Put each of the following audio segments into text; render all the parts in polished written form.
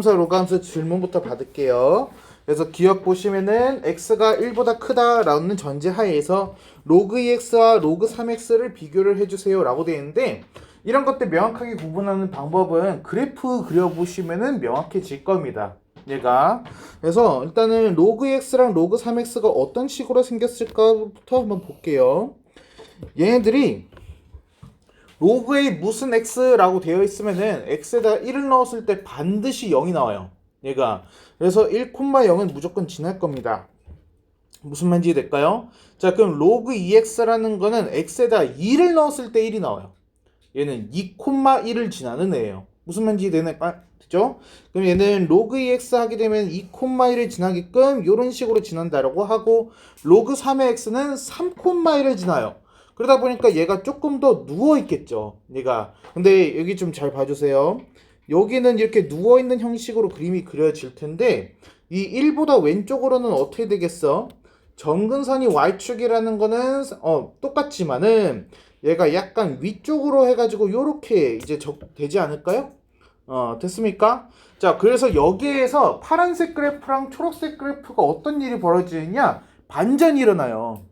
함수 로그함수 질문부터 받을게요. 그래서 기억 보시면은 x가 1보다 크다라는 전제하에서 로그 2x와 로그 3x를 비교를 해주세요 라고 되어 있는데, 이런 것들 명확하게 구분하는 방법은 그래프 그려보시면은 명확해질 겁니다. 얘가 그래서 일단은 로그 x랑 로그 3x가 어떤 식으로 생겼을까부터 한번 볼게요. 얘네들이 로그에 무슨 x라고 되어 있으면은 x에다 1을 넣었을 때 반드시 0이 나와요. 얘가 그래서 1,0은 무조건 지날 겁니다. 무슨 말인지 될까요? 자, 그럼 로그 2x라는 거는 x에다 2를 넣었을 때 1이 나와요. 얘는 2,1을 지나는 애예요. 무슨 말인지 되죠? 그럼 얘는 로그 2x 하게 되면 2,1을 지나게끔 이런 식으로 지난다라고 하고, 로그 3의 x는 3,1을 지나요. 그러다 보니까 얘가 조금 더 누워 있겠죠. 얘가. 근데 여기 좀 잘 봐주세요. 여기는 이렇게 누워 있는 형식으로 그림이 그려질 텐데, 이 1보다 왼쪽으로는 어떻게 되겠어? 정근선이 y축이라는 거는 똑같지만은 얘가 약간 위쪽으로 해가지고 요렇게 이제 되지 않을까요? 됐습니까? 자, 그래서 여기에서 파란색 그래프랑 초록색 그래프가 어떤 일이 벌어지느냐? 반전이 일어나요.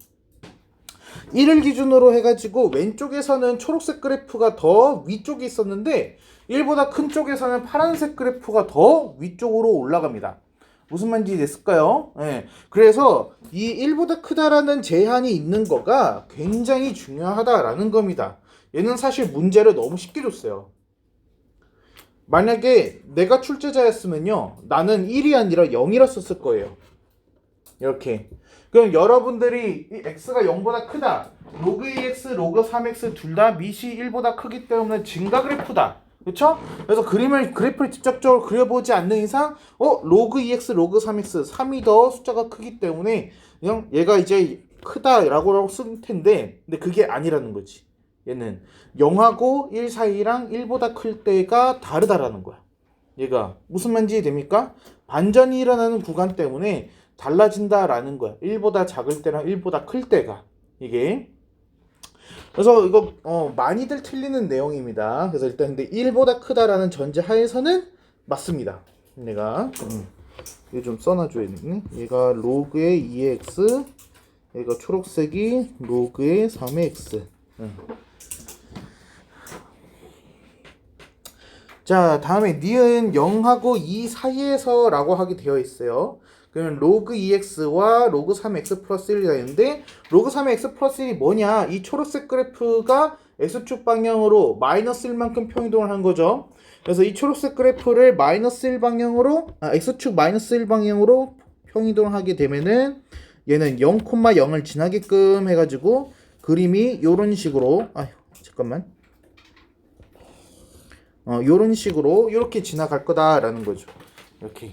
1을 기준으로 해가지고 왼쪽에서는 초록색 그래프가 더 위쪽에 있었는데 1보다 큰 쪽에서는 파란색 그래프가 더 위쪽으로 올라갑니다. 무슨 말인지 됐을까요? 네. 그래서 이 1보다 크다라는 제한이 있는 거가 굉장히 중요하다라는 겁니다. 얘는 사실 문제를 너무 쉽게 줬어요. 만약에 내가 출제자였으면요, 나는 1이 아니라 0이라 썼을 거예요. 이렇게. 그럼 여러분들이 이 x가 0보다 크다, 로그 2x, 로그 3x 둘 다 밑이 1보다 크기 때문에 증가 그래프다. 그쵸? 그래서 그래프를 직접적으로 그려보지 않는 이상 로그 2x, 로그 3x 3이 더 숫자가 크기 때문에 그냥 얘가 이제 크다라고 쓸 텐데, 근데 그게 아니라는 거지. 얘는 0하고 1 사이랑 1보다 클 때가 다르다라는 거야. 얘가 무슨 말인지 됩니까? 반전이 일어나는 구간 때문에 달라진다라는 거야. 1보다 작을 때랑 1보다 클 때가. 이게. 그래서 이거 많이들 틀리는 내용입니다. 그래서 일단 근데 1보다 크다라는 전제 하에서는 맞습니다. 내가 이거 좀 써놔줘야겠네. 얘가 로그의 2x, 얘가 초록색이 로그의 3의 x. 자, 다음에 니은 0하고 2 사이에서 라고 하게 되어 있어요. 그러면 로그 2x와 로그 3x 플러스 1이 되는데, 로그 3의 x 플러스 1이 뭐냐? 이 초록색 그래프가 x축 방향으로 마이너스 1만큼 평이동을 한 거죠. 그래서 이 초록색 그래프를 마이너스 1 방향으로, x축 마이너스 1 방향으로 평이동을 하게 되면은 얘는 0,0을 지나게끔 해가지고 그림이 요런 식으로, 잠깐만. 요런 식으로 이렇게 지나갈 거다라는 거죠. 이렇게.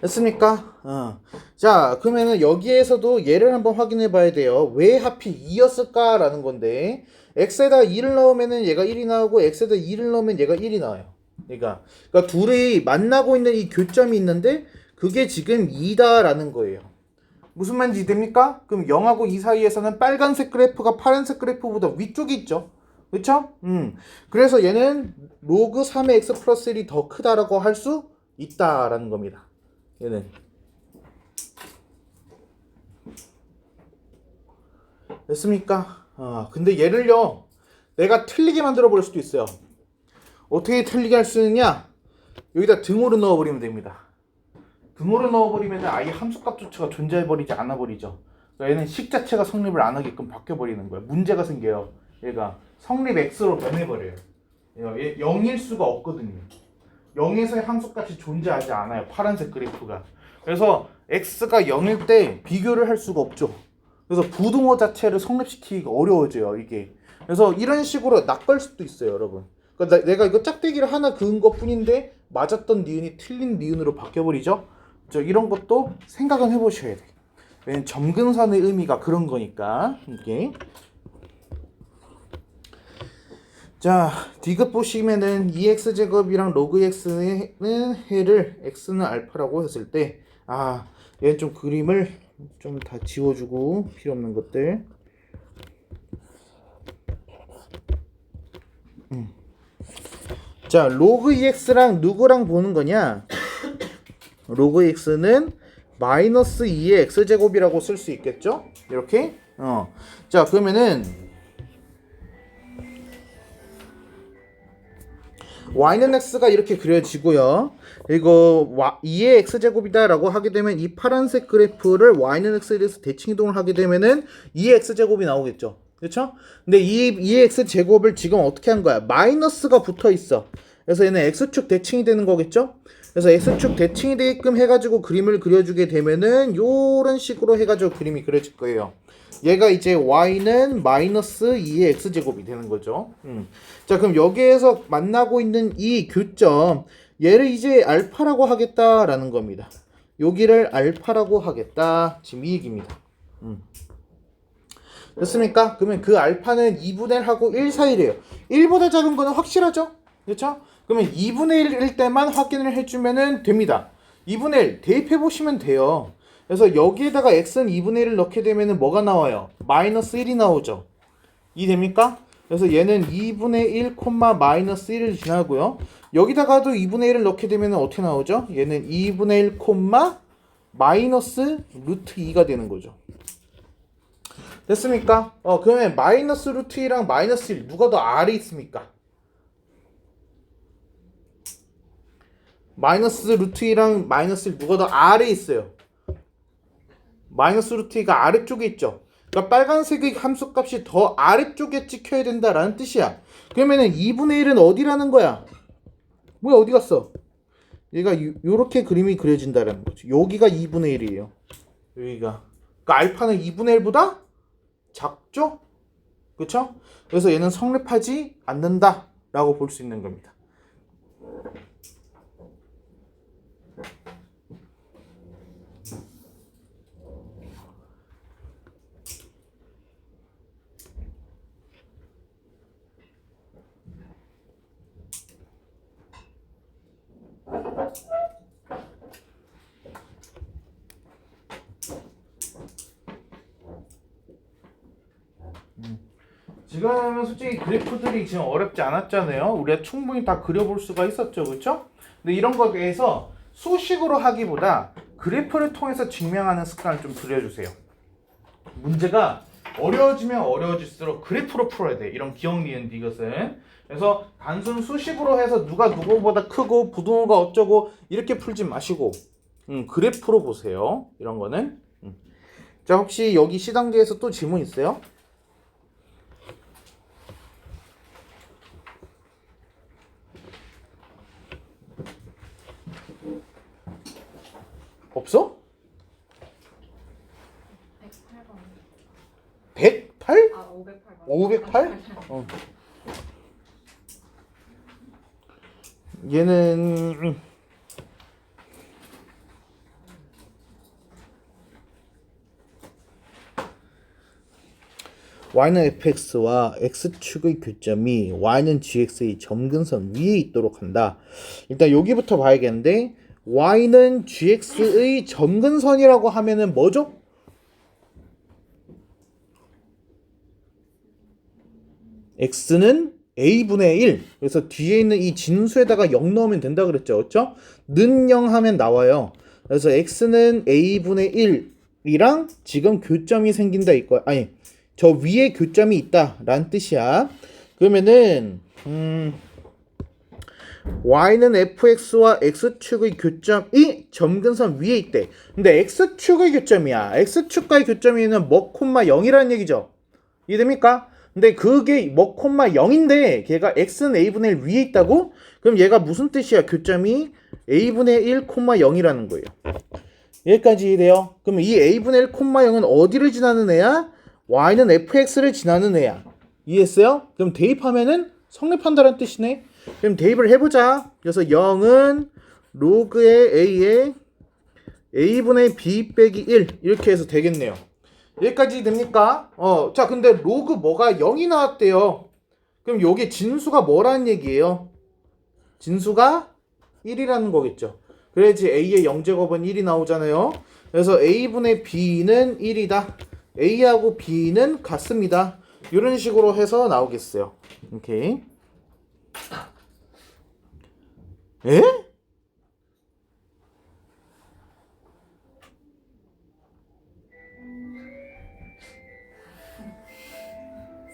됐습니까? 자, 그러면은 여기에서도 얘를 한번 확인해 봐야 돼요. 왜 하필 2였을까라는 건데, x에다 2를 넣으면은 얘가 1이 나오고 x에다 2를 넣으면 얘가 1이 나와요. 그러니까 둘이 만나고 있는 이 교점이 있는데 그게 지금 2다라는 거예요. 무슨 말인지 됩니까? 그럼 0하고 2 사이에서는 빨간색 그래프가 파란색 그래프보다 위쪽에 있죠. 그쵸? 그래서 얘는 로그 3의 x 플러스 1이 더 크다라고 할 수 있다라는 겁니다. 얘는. 됐습니까? 근데 얘를요, 내가 틀리게 만들어 버릴 수도 있어요. 어떻게 틀리게 할 수 있느냐? 여기다 등호를 넣어버리면 됩니다. 등호를 넣어버리면 아예 함수값 조차가 존재해버리지 않아버리죠. 그러니까 얘는 식 자체가 성립을 안 하게끔 바뀌어버리는 거예요. 문제가 생겨요. 얘가 성립 x로 변해버려요. 얘 0일 수가 없거든요. 0에서의 함수값이 존재하지 않아요. 파란색 그래프가. 그래서 x가 0일 때 비교를 할 수가 없죠. 그래서 부등호 자체를 성립시키기가 어려워져요, 이게. 그래서 이런 식으로 낚을 수도 있어요, 여러분. 그러니까 내가 이거 짝대기를 하나 그은 것 뿐인데 맞았던 니은이 틀린 니은으로 바뀌어버리죠. 이런 것도 생각은 해보셔야 돼요. 왜냐면 점근선의 의미가 그런 거니까. 이게. 자, 디귿 보시면은 2x제곱이랑 로그 x는 해를 x는 알파라고 했을 때, 얘는 좀 그림을 좀 다 지워주고 필요 없는 것들. 자, 로그 EX랑 누구랑 보는 거냐? 로그 EX는 마이너스 2의 X제곱이라고 쓸 수 있겠죠? 이렇게? 자, 그러면은 y는 x가 이렇게 그려지고요. 이거 2의 x제곱이다 라고 하게 되면 이 파란색 그래프를 y는 x에 대해서 대칭이동을 하게 되면은 2의 x제곱이 나오겠죠. 그렇죠? 근데 2의 x제곱을 지금 어떻게 한 거야? 마이너스가 붙어 있어. 그래서 얘는 x축 대칭이 되는 거겠죠? 그래서 x축 대칭이 되게끔 해가지고 그림을 그려주게 되면은 요런 식으로 해가지고 그림이 그려질 거예요. 얘가 이제 y는 마이너스 2의 x제곱이 되는 거죠. 자, 그럼 여기에서 만나고 있는 이 교점, 얘를 이제 알파라고 하겠다라는 겁니다. 여기를 알파라고 하겠다. 지금 이 얘기입니다. 됐습니까? 그러면 그 알파는 2분의 1하고 1 사이래요. 1보다 작은 거는 확실하죠? 그렇죠? 그러면 2분의 1일 때만 확인을 해주면 됩니다. 2분의 1 대입해 보시면 돼요. 그래서 여기에다가 x는 2분의 1을 넣게 되면 뭐가 나와요? 마이너스 1이 나오죠. 이해됩니까? 그래서 얘는 2분의 1, 마이너스 1을 지나고요. 여기다가도 2분의 1을 넣게 되면 어떻게 나오죠? 얘는 2분의 1, 마이너스 루트 2가 되는 거죠. 됐습니까? 그러면 마이너스 루트 2랑 마이너스 1 누가 더 아래 있습니까? 마이너스 루트 2랑 마이너스 1 누가 더 아래 있어요? 마이너스 루트 2가 아래쪽에 있죠. 그러니까 빨간색의 함수값이 더 아래쪽에 찍혀야 된다라는 뜻이야. 그러면은 2분의 1은 어디라는 거야? 뭐야, 어디 갔어? 얘가 요렇게 그림이 그려진다라는 거죠. 여기가 2분의 1이에요. 여기가. 그러니까 알파는 2분의 1보다 작죠? 그쵸? 그래서 얘는 성립하지 않는다라고 볼 수 있는 겁니다. 지금 솔직히 그래프들이 지금 어렵지 않았잖아요. 우리가 충분히 다 그려볼 수가 있었죠, 그렇죠? 근데 이런 거에 대해서 수식으로 하기보다 그래프를 통해서 증명하는 습관을 좀 들여주세요. 문제가 어려워지면 어려워질수록 그래프로 풀어야 돼. 이런 기억, 니은, 이것은. 그래서 단순 수식으로 해서 누가 누구보다 크고 부등호가 어쩌고 이렇게 풀지 마시고 그래프로 보세요. 이런 거는. 자, 혹시 여기 C단계에서 또 질문 있어요? 없어? 108번. 108? 아, 508번. 508? 얘는 y는 fx와 x축의 교점이 y는 gx의 점근선 위에 있도록 한다. 일단 여기부터 봐야겠는데 y는 gx의 점근선이라고 하면은 뭐죠? x는 a분의 1. 그래서 뒤에 있는 이 진수에다가 0 넣으면 된다 그랬죠. 그렇죠? 는 0 하면 나와요. 그래서 x는 a분의 1이랑 지금 교점이 생긴다 이거야. 아니, 저 위에 교점이 있다 라는 뜻이야. 그러면은 y는 fx와 x축의 교점이 점근선 위에 있대. 근데 x축의 교점이야. x축과의 교점이는 뭐, 0이라는 얘기죠. 이해됩니까? 근데 그게 뭐, 0인데 걔가 x는 a분의 1 위에 있다고? 그럼 얘가 무슨 뜻이야? 교점이 a분의 1, 0이라는 거예요. 여기까지 이해돼요? 그럼 이 a분의 1, 0은 어디를 지나는 애야? y는 fx를 지나는 애야. 이해했어요? 그럼 대입하면은 성립한다는 뜻이네. 그럼 대입을 해보자. 그래서 0은 로그의 a에 a분의 b 빼기 1 이렇게 해서 되겠네요. 여기까지 됩니까? 자, 근데 로그 뭐가 0이 나왔대요. 그럼 요게 진수가 뭐라는 얘기예요? 진수가 1이라는 거겠죠. 그래야지 a의 0제곱은 1이 나오잖아요. 그래서 a분의 b는 1이다. a하고 b는 같습니다. 이런 식으로 해서 나오겠어요. 오케이. 에?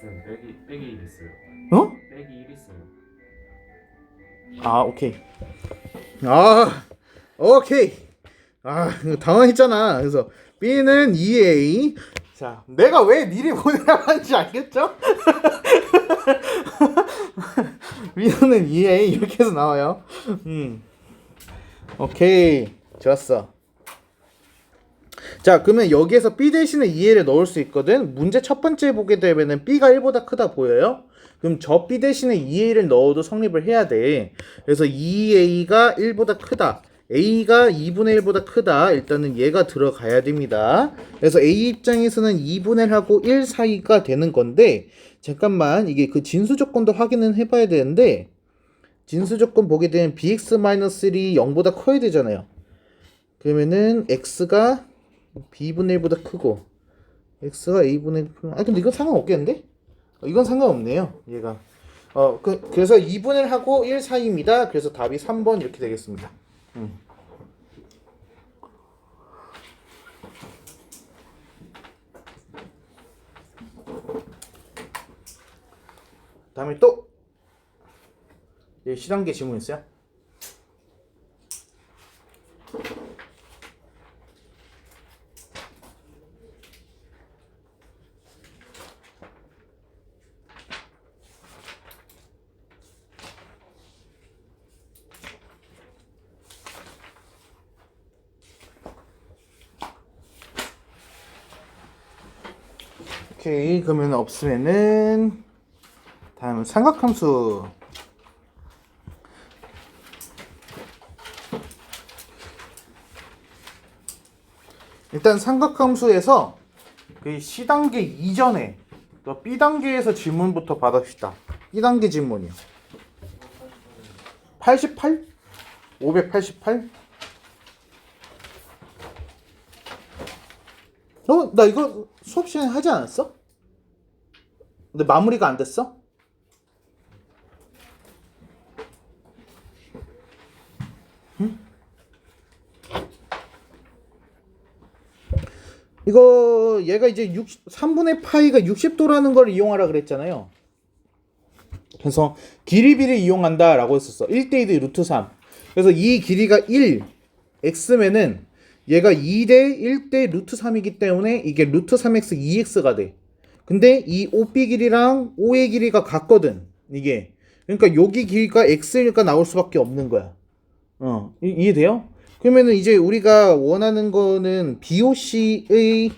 쌤 빼기 1 있어요. 어? 빼기 1 있어요. 아, 오케이. 아, 오케이. 아, 이거 당황했잖아. 그래서 B는 2A. 자, 내가 왜 미리 보내라고 하는지 알겠죠? B는 2A 이렇게 해서 나와요. 오케이. 좋았어. 자, 그러면 여기에서 B 대신에 2A를 넣을 수 있거든. 문제 첫 번째 보게 되면은 B가 1보다 크다 보여요? 그럼 저 B 대신에 2A를 넣어도 성립을 해야 돼. 그래서 2A가 1보다 크다. A가 2분의 1보다 크다. 일단은 얘가 들어가야 됩니다. 그래서 A 입장에서는 2분의 1하고 1 사이가 되는 건데, 잠깐만, 이게 그 진수 조건도 확인은 해봐야 되는데, 진수 조건 보게 되면 bx-1이 0보다 커야 되잖아요. 그러면은 x가 b분의 1보다 크고 x가 a분의 1. 아, 근데 이건 상관없겠는데? 이건 상관없네요. 얘가 그래서 2분의 1하고 1 사이입니다. 그래서 답이 3번 이렇게 되겠습니다. 다음에 또 시단계 질문 있어요? 오케이, 그러면 없으면은 다음은 삼각함수. 일단 삼각함수에서 그 C단계 이전에 또 B단계에서 질문부터 받읍시다. B단계 질문이요. 88? 588? 나 이거 수업 시간에 하지 않았어? 근데 마무리가 안 됐어? 이거 얘가 이제 3분의 파이가 60도라는 걸 이용하라 그랬잖아요. 그래서 길이비를 이용한다라고 했었어. 1대2대 루트 3. 그래서 이 길이가 1 x면은 얘가 2대 1대 루트 3이기 때문에 이게 루트 3x 2x가 돼. 근데 이 OB 길이랑 O의 길이가 같거든. 이게. 그러니까 여기 길이가 x니까 나올 수밖에 없는 거야. 이해돼요? 그러면은 이제 우리가 원하는 거는 BOC의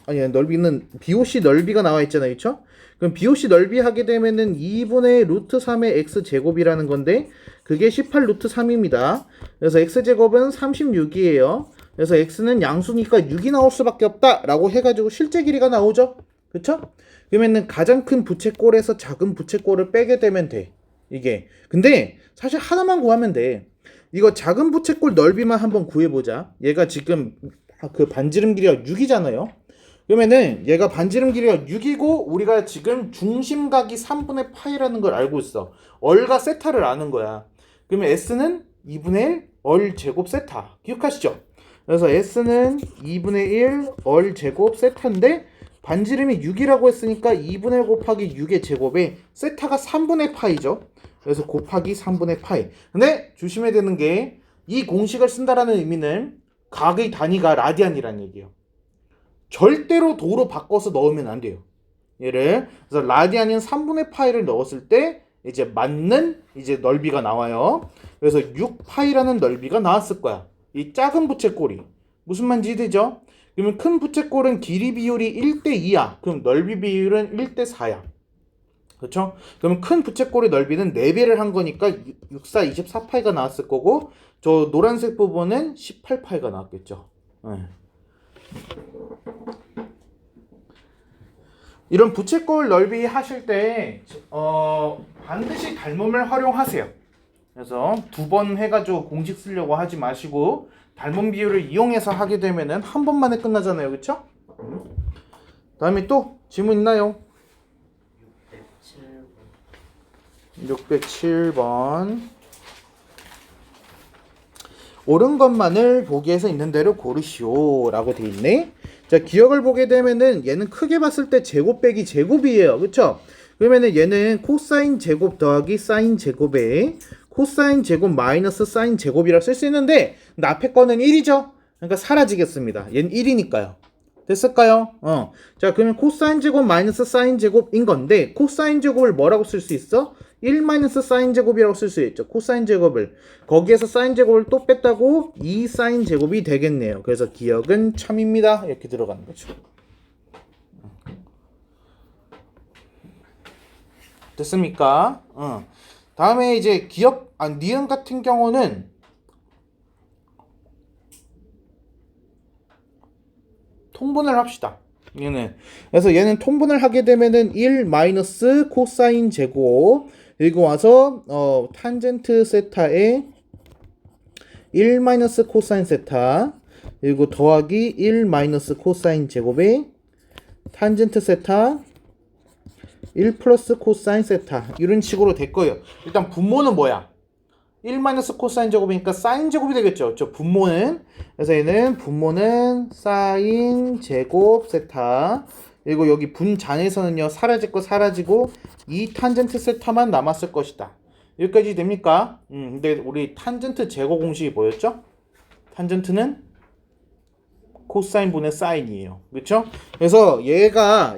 아니 넓이는 BOC 넓이가 나와 있잖아요, 그렇죠? 그럼 BOC 넓이 하게 되면은 2분의 루트 3의 x 제곱이라는 건데 그게 18 루트 3입니다. 그래서 x 제곱은 36이에요. 그래서 x는 양수니까 6이 나올 수밖에 없다라고 해가지고 실제 길이가 나오죠, 그렇죠? 그러면은 가장 큰 부채꼴에서 작은 부채꼴을 빼게 되면 돼. 이게 근데 사실 하나만 구하면 돼. 이거 작은 부채꼴 넓이만 한번 구해보자. 얘가 지금 그 반지름 길이가 6이잖아요. 그러면은 얘가 반지름 길이가 6이고 우리가 지금 중심각이 3분의 파이라는 걸 알고 있어. 얼과 세타를 아는 거야. 그러면 S는 2분의 1 얼 제곱 세타. 기억하시죠? 그래서 S는 2분의 1 얼 제곱 세타인데 반지름이 6이라고 했으니까 2분의 1 곱하기 6의 제곱에 세타가 3분의 파이죠. 그래서 곱하기 3분의 파이. 근데 조심해야 되는 게 이 공식을 쓴다라는 의미는 각의 단위가 라디안이라는 얘기예요. 절대로 도로 바꿔서 넣으면 안 돼요. 얘를 그래서 라디안인 3분의 파이를 넣었을 때 이제 맞는 이제 넓이가 나와요. 그래서 6파이라는 넓이가 나왔을 거야. 이 작은 부채꼴이 무슨 말인지 되죠? 그러면 큰 부채꼴은 길이 비율이 1대2야. 그럼 넓이 비율은 1대4야. 그렇죠? 그럼 큰 부채꼴의 넓이는 4배를 한 거니까 64, 24파이가 나왔을 거고 저 노란색 부분은 18파이가 나왔겠죠. 네. 이런 부채꼴 넓이 하실 때 반드시 닮음을 활용하세요. 그래서 2번 해가지고 공식 쓰려고 하지 마시고 닮음 비율을 이용해서 하게 되면은 한 번만에 끝나잖아요, 그렇죠? 다음에 또 질문 있나요? 607번. 옳은 것만을 보기에서 있는 대로 고르시오 라고 돼 있네. 자, 기억을 보게 되면은 얘는 크게 봤을 때 제곱 빼기 제곱이에요. 그쵸? 그러면은 얘는 코사인 제곱 더하기 사인 제곱에 코사인 제곱 마이너스 사인 제곱이라고 쓸 수 있는데 앞에 거는 1이죠? 그러니까 사라지겠습니다. 얘는 1이니까요. 됐을까요? 자, 그러면 코사인 제곱 마이너스 사인 제곱인 건데 코사인 제곱을 뭐라고 쓸 수 있어? 1 마이너스 사인 제곱이라고 쓸 수 있죠. 코사인 제곱을. 거기에서 사인 제곱을 또 뺐다고 2 사인 제곱이 되겠네요. 그래서 기억은 참입니다. 이렇게 들어가는 거죠. 됐습니까? 다음에 이제 기억, 니은 같은 경우는 통분을 합시다. 얘는. 그래서 얘는 통분을 하게 되면은 1 마이너스 코사인 제곱 그리고 와서 탄젠트 세타에 1 마이너스 코사인 세타 그리고 더하기 1 마이너스 코사인 제곱에 탄젠트 세타 1 플러스 코사인 세타 이런 식으로 될 거예요. 일단 분모는 뭐야? 1 마이너스 코사인 제곱이니까 사인 제곱이 되겠죠. 저 분모는. 그래서 얘는 분모는 사인 제곱 세타 그리고 여기 분잔에서는요 사라질 거 사라지고 이 탄젠트 세타만 남았을 것이다. 여기까지 됩니까? 근데 우리 탄젠트 제거 공식이 뭐였죠? 탄젠트는 코사인 분의 사인이에요. 그렇죠? 그래서 얘가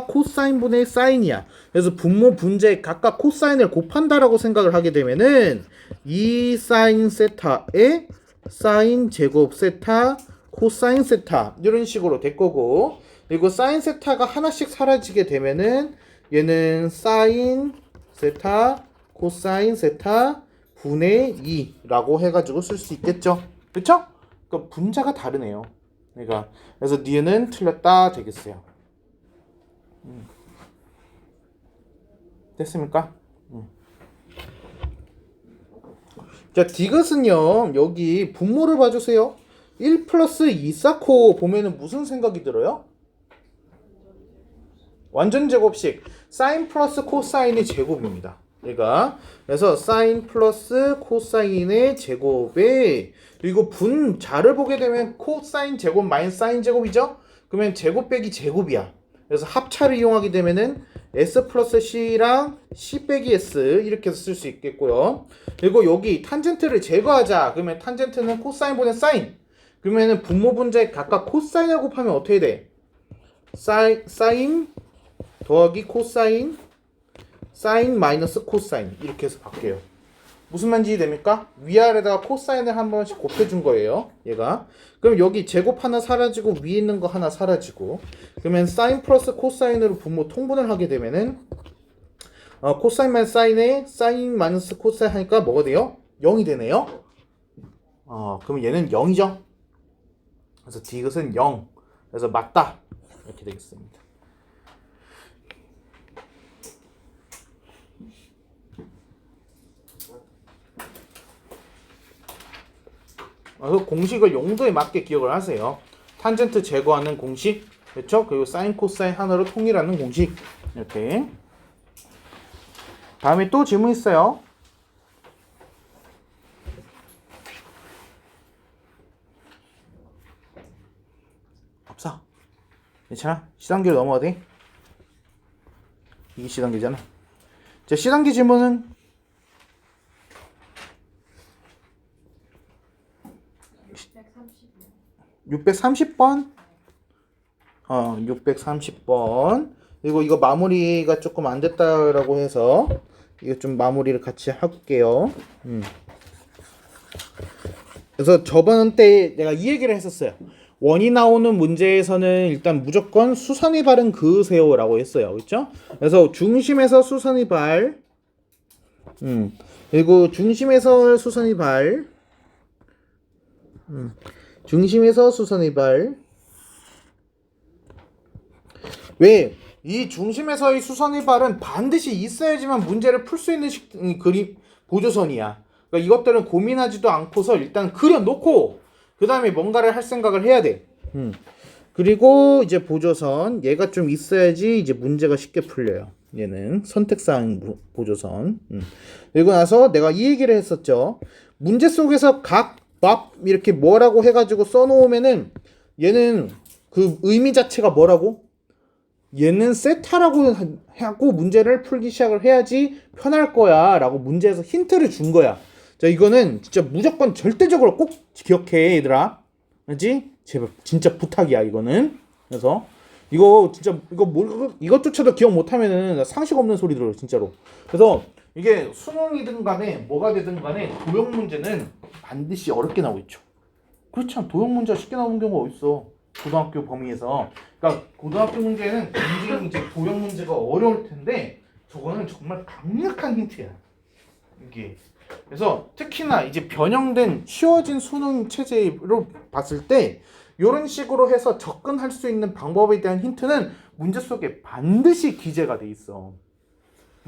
코사인 분의 사인이야. 그래서 분모 분자에 각각 코사인을 곱한다라고 생각을 하게 되면은 이 사인 세타에 사인 제곱 세타 코사인 세타 이런 식으로 될 거고 그리고 사인 세타가 하나씩 사라지게 되면은 얘는 사인 세타 코사인 세타 분의 2라고 해가지고 쓸 수 있겠죠. 그렇죠? 그러니까 분자가 다르네요. 그러니까 그래서 니은은 틀렸다 되겠어요. 됐습니까? 자, 디귿은요 여기 분모를 봐주세요. 1 플러스 2 쌓고 보면은 무슨 생각이 들어요? 완전 제곱식 사인 플러스 코사인의 제곱입니다. 얘가 그래서 사인 플러스 코사인의 제곱에 그리고 분자를 보게 되면 코사인 제곱 마이너스 사인 제곱이죠. 그러면 제곱 빼기 제곱이야. 그래서 합차를 이용하게 되면은 s 플러스 c랑 c 빼기 s 이렇게 해서 쓸 수 있겠고요. 그리고 여기 탄젠트를 제거하자. 그러면 탄젠트는 코사인 분의 사인. 그러면은 분모 분자에 각각 코사인을 곱하면 어떻게 돼? 사인 더하기 코사인 사인 마이너스 코사인 이렇게 해서 바뀌어요. 무슨 말인지 됩니까? 위아래다가 코사인을 한 번씩 곱해준 거예요. 얘가. 그럼 여기 제곱 하나 사라지고 위에 있는 거 하나 사라지고 그러면 사인 플러스 코사인으로 분모 통분을 하게 되면은 코사인 마이너스 사인에 사인 마이너스 코사인 하니까 뭐가 돼요? 0이 되네요. 그럼 얘는 0이죠. 그래서 디귿은 0. 그래서 맞다. 이렇게 되겠습니다. 그래서 공식을 용도에 맞게 기억을 하세요. 탄젠트 제거하는 공식, 그렇죠? 그리고 사인 코사인 하나로 통일하는 공식. 이렇게. 다음에 또 질문 있어요. 없어. 괜찮아? C단계로 넘어가도 돼? 이게 C단계잖아. 자, C단계 질문은 630번 630번 그리고 이거 마무리가 조금 안 됐다라고 해서 이거 좀 마무리를 같이 할게요. 그래서 저번 때 내가 이 얘기를 했었어요. 원이 나오는 문제에서는 일단 무조건 수선의 발은 그으세요 라고 했어요. 그렇죠? 그래서 중심에서 수선의 발 그리고 중심에서 수선의 발 중심에서 수선의 발. 왜? 이 중심에서의 수선의 발은 반드시 있어야지만 문제를 풀 수 있는 그림 보조선이야. 그러니까 이것들은 고민하지도 않고서 일단 그려놓고 그 다음에 뭔가를 할 생각을 해야 돼. 그리고 이제 보조선 얘가 좀 있어야지 이제 문제가 쉽게 풀려요. 얘는 선택사항 보조선. 그리고 나서 내가 이 얘기를 했었죠. 문제 속에서 각 밥 이렇게 뭐라고 해가지고 써놓으면은 얘는 그 의미 자체가 뭐라고? 얘는 세타라고 하고 문제를 풀기 시작을 해야지 편할 거야 라고 문제에서 힌트를 준 거야. 자, 이거는 진짜 무조건 절대적으로 꼭 기억해 얘들아. 알지? 제발 진짜 부탁이야 이거는. 그래서 이거 진짜 이것조차도 기억 못하면은 상식 없는 소리 들어요 진짜로. 그래서 이게 수능이든 간에 뭐가 되든 간에 도형 문제는 반드시 어렵게 나오고 있죠. 그렇지 않아. 도형 문제가 쉽게 나오는 경우가 어딨어. 고등학교 범위에서. 그러니까 고등학교 문제는 굉장히 이제 도형 문제가 어려울 텐데 저거는 정말 강력한 힌트야. 이게. 그래서 특히나 이제 변형된 쉬워진 수능 체제로 봤을 때 이런 식으로 해서 접근할 수 있는 방법에 대한 힌트는 문제 속에 반드시 기재가 돼 있어.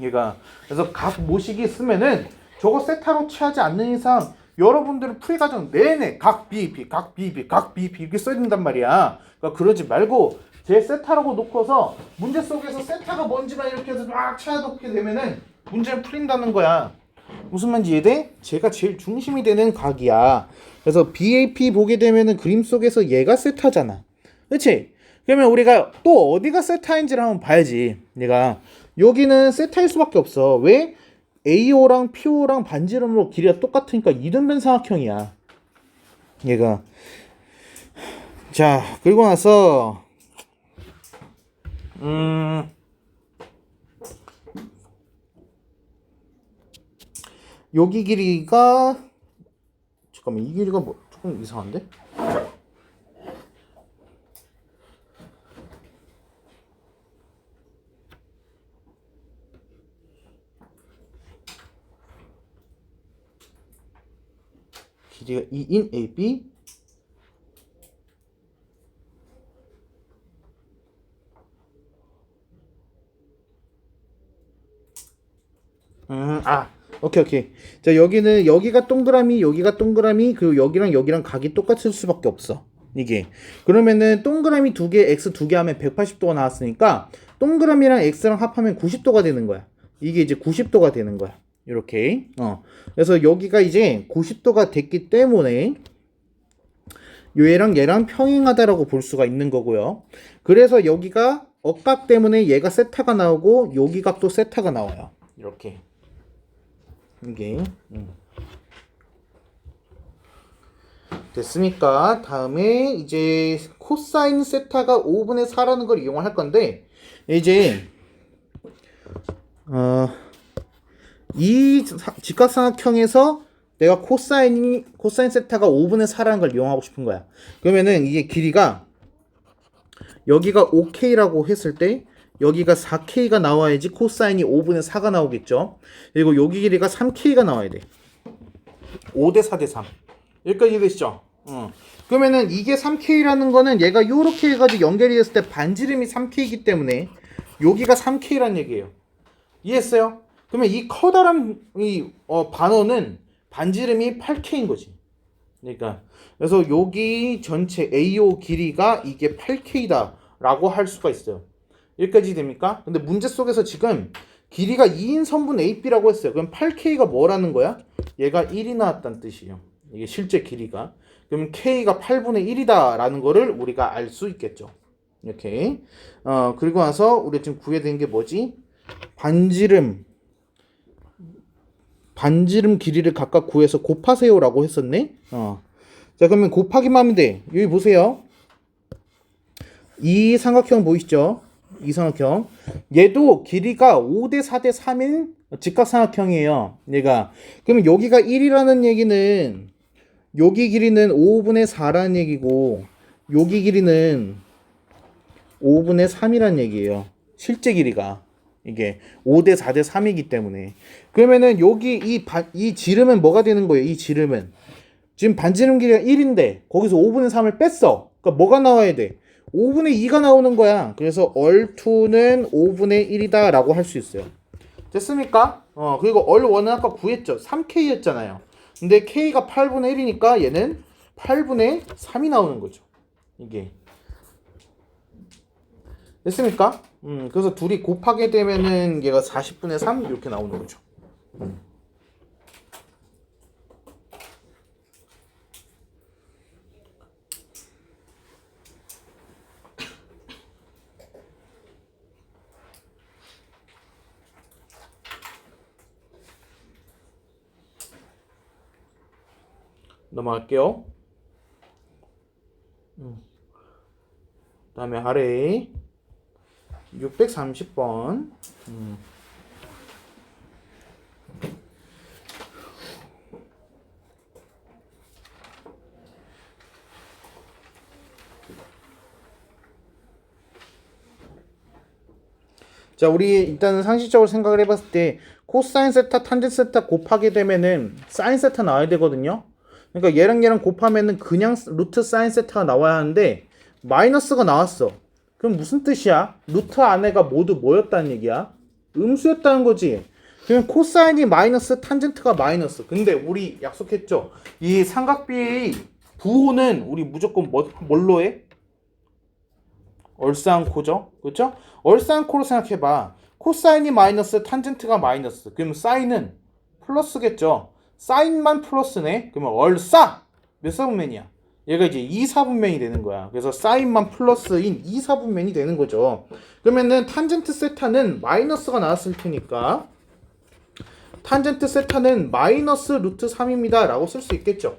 얘가. 그래서 각 모식이 쓰면은 저거 세타로 취하지 않는 이상 여러분들은 풀이 과정 내내 각 B, 각 B, 각 B 이렇게 써야 된단 말이야. 그러니까 그러지 말고 제 세타라고 놓고서 문제 속에서 세타가 뭔지만 이렇게 해서 막 찾아놓게 되면은 문제를 풀린다는 거야. 무슨 말인지 이해돼? 제가 제일 중심이 되는 각이야. 그래서 BAP 보게 되면은 그림 속에서 얘가 세타잖아. 그렇지? 그러면 우리가 또 어디가 세타인지를 한번 봐야지. 내가 여기는 세타일 수밖에 없어. 왜? AO랑 PO랑 반지름으로 길이가 똑같으니까 이등변 삼각형이야. 얘가. 자, 그리고 나서 여기 길이가 잠깐만 이 길이가 뭐 조금 이상한데? 길이가 2인 AB 오케이. 자, 여기가 동그라미, 여기가 동그라미, 그리고 여기랑 각이 똑같을 수밖에 없어. 이게. 그러면은 동그라미 두 개, X 두 개 하면 180도가 나왔으니까 동그라미랑 X랑 합하면 90도가 되는 거야. 이게 이제 90도가 되는 거야. 이렇게. 그래서 여기가 이제 90도가 됐기 때문에 얘랑 평행하다라고 볼 수가 있는 거고요. 그래서 여기가 억각 때문에 얘가 세타가 나오고 여기 각도 세타가 나와요. 이렇게. 이게 됐으니까 다음에 이제 코사인 세타가 5분의 4라는 걸 이용할 건데 이제 이 직각삼각형에서 내가 코사인 세타가 5분의 4라는 걸 이용하고 싶은 거야. 그러면은 이게 길이가 여기가 5K라고 했을 때 여기가 4K가 나와야지 코사인이 5분의 4가 나오겠죠. 그리고 여기 길이가 3K가 나와야 돼. 5대 4대 3. 여기까지 이해되시죠? 그러면은 이게 3K라는 거는 얘가 요렇게 해가지고 연결이 됐을 때 반지름이 3K이기 때문에 여기가 3K란 얘기예요. 이해했어요? 그러면 이 커다란 이 반원은 반지름이 8K인 거지. 그러니까 그래서 여기 전체 AO 길이가 이게 8K다 라고 할 수가 있어요. 여기까지 됩니까? 근데 문제 속에서 지금 길이가 2인 선분 AB라고 했어요. 그럼 8K가 뭐라는 거야? 얘가 1이 나왔다는 뜻이에요. 이게 실제 길이가. 그럼 K가 8분의 1이다 라는 거를 우리가 알 수 있겠죠. 이렇게. 그리고 나서 우리가 지금 구해야 되는 게 뭐지? 반지름 길이를 각각 구해서 곱하세요 라고 했었네. 자, 그러면 곱하기만 하면 돼. 여기 보세요. 이 삼각형 보이시죠? 이 삼각형. 얘도 길이가 5대 4대 3인 직각삼각형이에요. 얘가. 그러면 여기가 1이라는 얘기는 여기 길이는 5분의 4라는 얘기고 여기 길이는 5분의 3이라는 얘기예요. 실제 길이가. 이게 5대 4대 3이기 때문에. 그러면은 여기 이 지름은 뭐가 되는 거예요? 이 지름은. 지금 반지름 길이가 1인데 거기서 5분의 3을 뺐어. 그러니까 뭐가 나와야 돼? 5분의 2가 나오는 거야. 그래서 얼2는 5분의 1이다 라고 할 수 있어요. 됐습니까? 그리고 얼1은 아까 구했죠. 3K였잖아요. 근데 K가 8분의 1이니까 얘는 8분의 3이 나오는 거죠. 이게. 됐습니까? 그래서 둘이 곱하게 되면은 얘가 40분의 3 이렇게 나오는 거죠. 넘어갈게요. 그다음에 아래 630번. 자, 우리 일단은 상식적으로 생각을 해봤을 때 코사인 세타, 탄젠트 세타 곱하게 되면은 사인 세타 나와야 되거든요. 그러니까 얘랑 곱하면은 그냥 루트 사인 세타가 나와야 하는데 마이너스가 나왔어. 그럼 무슨 뜻이야? 루트 안에가 모두 뭐였다는 얘기야? 음수였다는 거지. 그러면 코사인이 마이너스, 탄젠트가 마이너스. 근데 우리 약속했죠. 이 삼각비의 부호는 우리 무조건 뭘로 해? 얼싸안코죠? 그렇죠? 얼싸안코로 생각해봐. 코사인이 마이너스, 탄젠트가 마이너스. 그러면 사인은 플러스겠죠? 사인만 플러스네? 그러면 얼싸! 몇 사분면이야? 얘가 이제 2사분면이 되는 거야. 그래서 사인만 플러스인 2사분면이 되는 거죠. 그러면은 탄젠트 세타는 마이너스가 나왔을 테니까 탄젠트 세타는 마이너스 루트 3입니다. 라고 쓸 수 있겠죠.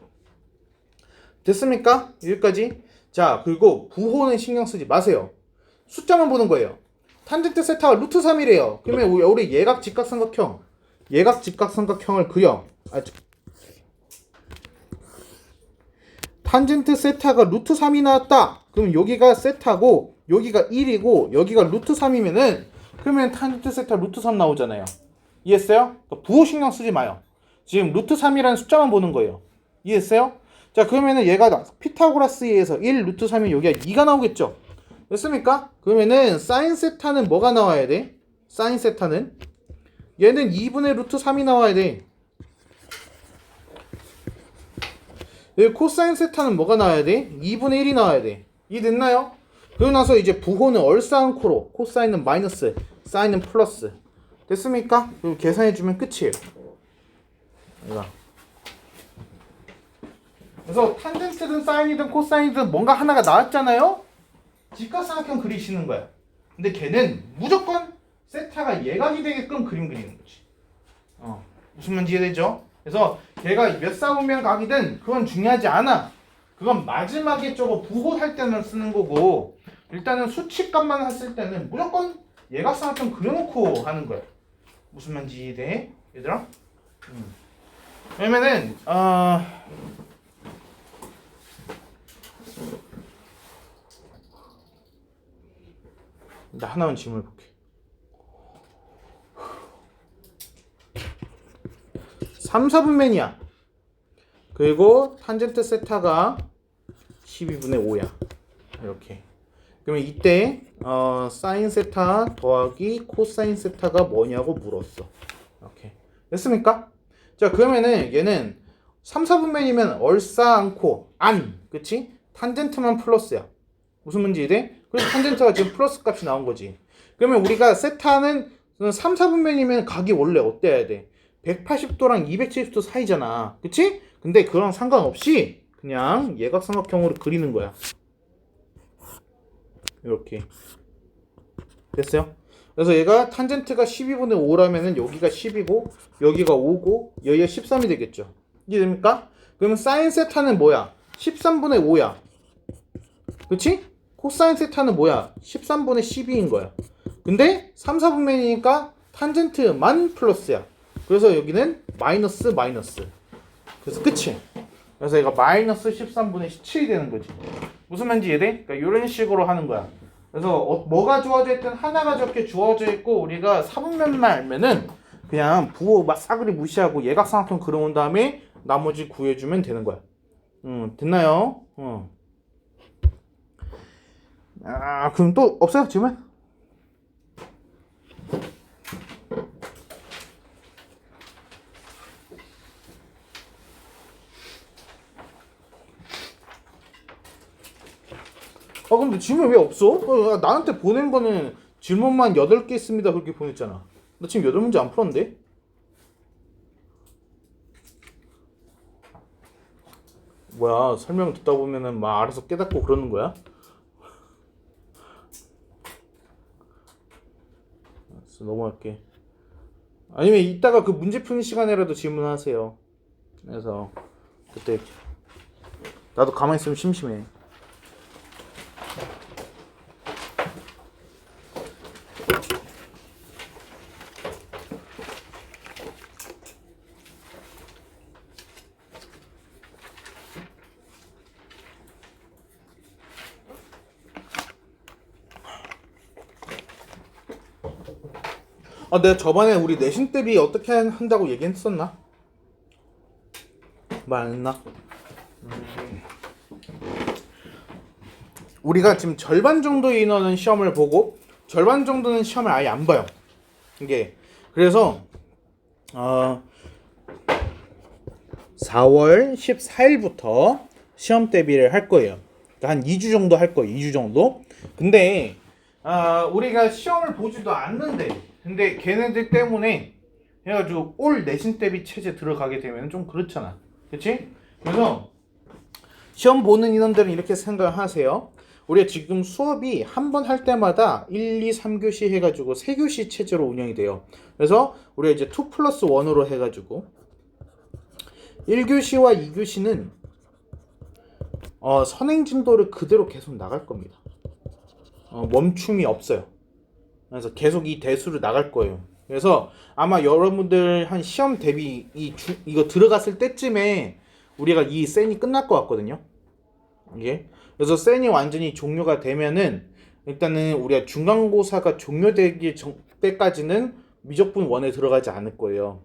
됐습니까? 여기까지. 자, 그리고 부호는 신경 쓰지 마세요. 숫자만 보는 거예요. 탄젠트 세타가 루트 3이래요. 그러면 우리 예각 직각삼각형을 그려. 탄젠트 세타가 루트 3이 나왔다. 그럼 여기가 세타고 여기가 1이고 여기가 루트 3이면은 그러면 탄젠트 세타 루트 3 나오잖아요. 이해했어요? 그러니까 부호 신경 쓰지 마요. 지금 루트 3이라는 숫자만 보는 거예요. 이해했어요? 자, 그러면은 얘가 피타고라스에 의해서 1 루트 3이면 여기가 2가 나오겠죠. 됐습니까? 그러면은 사인 세타는 뭐가 나와야 돼? 사인 세타는 얘는 2분의 루트 3이 나와야 돼. 여기 코사인 세타는 뭐가 나와야 돼? 2분의 1이 나와야 돼. 이해됐나요? 그러고 나서 이제 부호는 얼싸안코로 코사인은 마이너스, 사인은 플러스. 됐습니까? 그리고 계산해주면 끝이에요. 이거. 그래서 탄젠트든 사인이든 코사인이든 뭔가 하나가 나왔잖아요? 직각삼각형 그리시는 거야. 근데 걔는 무조건 세타가 예각이 되게끔 그림 그리는 거지. 무슨 말인지 이해되죠? 그래서 걔가 몇 사분면 각이든 그건 중요하지 않아. 그건 마지막에 저거 부호할 때만 쓰는 거고 일단은 수치값만 했을 때는 무조건 예각삼각형 그려놓고 하는 거야. 무슨 말인지 이해돼? 얘들아? 왜냐면은 나 하나만 질문해 볼게. 3, 4분면이야. 그리고 탄젠트 세타가 12분의 5야. 이렇게. 그러면 이때 사인 세타 더하기 코사인 세타가 뭐냐고 물었어. 이렇게. 됐습니까? 자, 그러면은 얘는 3, 4분면이면 얼싸안코 안. 그치? 탄젠트만 플러스야. 무슨 문제 이래? 그래서 탄젠트가 지금 플러스 값이 나온 거지. 그러면 우리가 세타는 3, 4분면이면 각이 원래 어때야 돼? 180도랑 270도 사이잖아. 그치? 근데 그런 상관없이 그냥 예각삼각형으로 그리는 거야. 이렇게. 됐어요? 그래서 얘가 탄젠트가 12분의 5라면은 여기가 10이고 여기가 5고 여기가 13이 되겠죠. 이해됩니까? 그러면 사인 세타는 뭐야? 13분의 5야. 그치? 코사인 세타는 뭐야? 13분의 12인 거야. 근데 3, 4분면이니까 탄젠트만 플러스야. 그래서 여기는 마이너스 마이너스. 그래서 끝이. 그래서 얘가 마이너스 13분의 17이 되는 거지. 무슨 말인지 이해돼? 그러니까 이런 식으로 하는 거야. 그래서 뭐가 주어져 있든 하나가 적게 주어져 있고 우리가 사분면만 알면은 그냥 부호 막 싸그리 무시하고 예각삼각형 그려온 다음에 나머지 구해주면 되는 거야. 됐나요? 그럼 또 없어요 질문? 근데 질문 왜 없어? 나한테 보낸 거는 질문만 8개 있습니다 그렇게 보냈잖아. 나 지금 8문제 안 풀었는데? 뭐야, 설명 듣다 보면은 막 알아서 깨닫고 그러는 거야? 알았어, 넘어갈게. 아니면 이따가 그 문제 푸는 시간에라도 질문하세요. 그래서 그때 나도 가만히 있으면 심심해. 내가 저번에 우리 내신 대비 어떻게 한다고 얘기했었나? 말 안 했나? 우리가 지금 절반 정도의 인원은 시험을 보고 절반 정도는 시험을 아예 안 봐요. 이게 그래서 4월 14일부터 시험 대비를 할 거예요. 그러니까 한 2주 정도 할 거예요. 2주 정도. 근데 우리가 시험을 보지도 않는데 근데 걔네들 때문에 해가지고 올 내신 대비 체제 들어가게 되면 좀 그렇잖아. 그치? 그래서 시험 보는 인원들은 이렇게 생각하세요. 우리가 지금 수업이 한 번 할 때마다 1, 2, 3교시 해가지고 3교시 체제로 운영이 돼요. 그래서 우리가 이제 2+1으로 해가지고 1교시와 2교시는 선행 진도를 그대로 계속 나갈 겁니다. 멈춤이 없어요. 그래서 계속 이 대수를 나갈 거예요. 그래서 아마 여러분들 한 시험 대비 이거 들어갔을 때쯤에 우리가 이 센이 끝날 것 같거든요. 이게 그래서 센이 완전히 종료가 되면은 일단은 우리가 중간고사가 종료되기 때까지는 미적분 원에 들어가지 않을 거예요.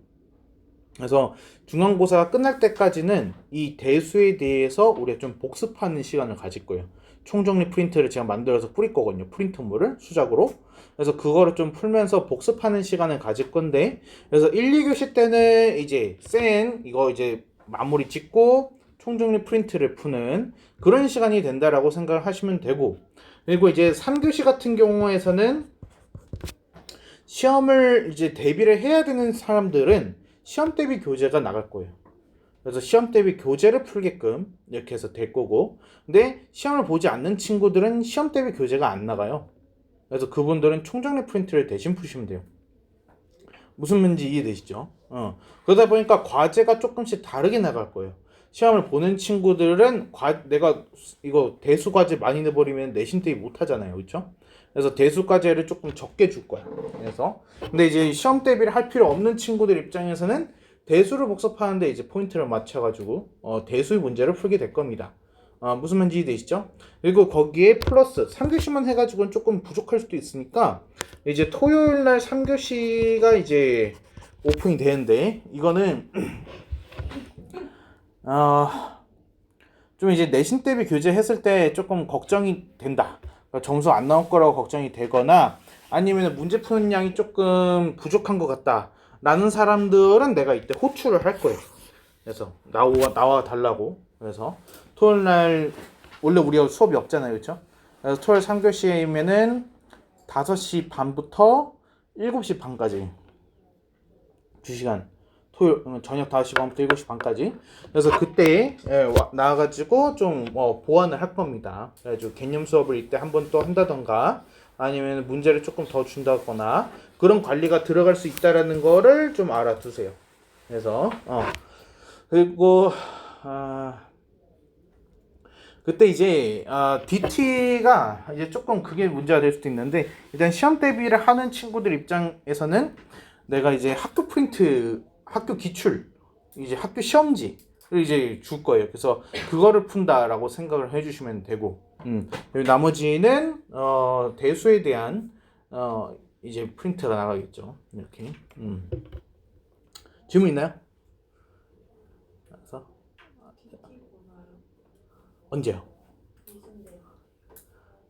그래서 중간고사가 끝날 때까지는 이 대수에 대해서 우리가 좀 복습하는 시간을 가질 거예요. 총정리 프린트를 제가 만들어서 뿌릴 거거든요. 프린트물을 수작으로. 그래서 그거를 좀 풀면서 복습하는 시간을 가질 건데, 그래서 1, 2교시 때는 이제 센 이거 이제 마무리 짓고 총정리 프린트를 푸는 그런 시간이 된다라고 생각을 하시면 되고, 그리고 이제 3교시 같은 경우에서는 시험을 이제 대비를 해야 되는 사람들은 시험 대비 교재가 나갈 거예요. 그래서 시험 대비 교재를 풀게끔 이렇게 해서 될 거고, 근데 시험을 보지 않는 친구들은 시험 대비 교재가 안 나가요. 그래서 그분들은 총정리 프린트를 대신 푸시면 돼요. 무슨 말인지 이해되시죠? 그러다 보니까 과제가 조금씩 다르게 나갈 거예요. 시험을 보는 친구들은 내가 이거 대수 과제 많이 내버리면 내신 대비 못 하잖아요. 그렇죠? 그래서 대수 과제를 조금 적게 줄 거야. 그래서 근데 이제 시험 대비를 할 필요 없는 친구들 입장에서는 대수를 복습하는데 이제 포인트를 맞춰가지고 대수의 문제를 풀게 될 겁니다. 무슨 말인지 이해되시죠? 그리고 거기에 플러스 3교시만 해가지고는 조금 부족할 수도 있으니까 이제 토요일날 3교시가 이제 오픈이 되는데 이거는 좀 이제 내신 대비 교재 했을 때 조금 걱정이 된다. 점수 안 나올 거라고 걱정이 되거나 아니면 문제 푸는 양이 조금 부족한 것 같다 라는 사람들은 내가 이때 호출을 할 거예요. 그래서 나와 달라고. 그래서 토요일 날 원래 우리가 수업이 없잖아요. 그렇죠? 그래서 토요일 3교시면은 5시 반부터 7시 반까지 2시간 토요일 저녁 5시 반부터 7시 반까지. 그래서 그때 나와가지고 좀 보완을 할 겁니다. 그래가지고 개념 수업을 이때 한 번 또 한다던가 아니면 문제를 조금 더 준다거나 그런 관리가 들어갈 수 있다라는 거를 좀 알아두세요. 그래서 그리고 그때 이제 DT가 이제 조금 그게 문제가 될 수도 있는데 일단 시험 대비를 하는 친구들 입장에서는 내가 이제 학교 프린트, 학교 기출, 이제 학교 시험지를 이제 줄 거예요. 그래서 그거를 푼다라고 생각을 해주시면 되고, 그리고 나머지는 대수에 대한 이제 프린트가 나가겠죠. 이렇게. 질문 있나요? 그래서 언제요?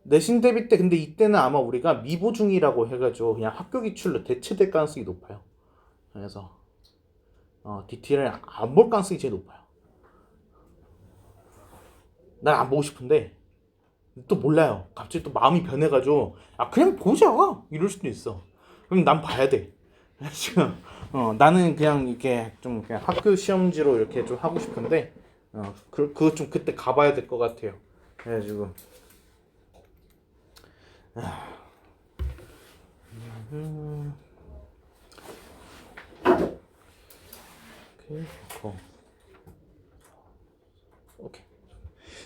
내신 대비 때 근데 이때는 아마 우리가 미보중이라고 해가지고 그냥 학교 기출로 대체될 가능성이 높아요. 그래서 DT를 안 볼 가능성이 제일 높아요. 난 안 보고 싶은데 또 몰라요. 갑자기 또 마음이 변해가지고 그냥 보자 이럴 수도 있어. 그럼 난 봐야 돼. 지금 나는 그냥 이렇게 좀 그냥 학교 시험지로 이렇게 좀 하고 싶은데 그거 좀 그때 가봐야 될 것 같아요. 그래가지고 오케이.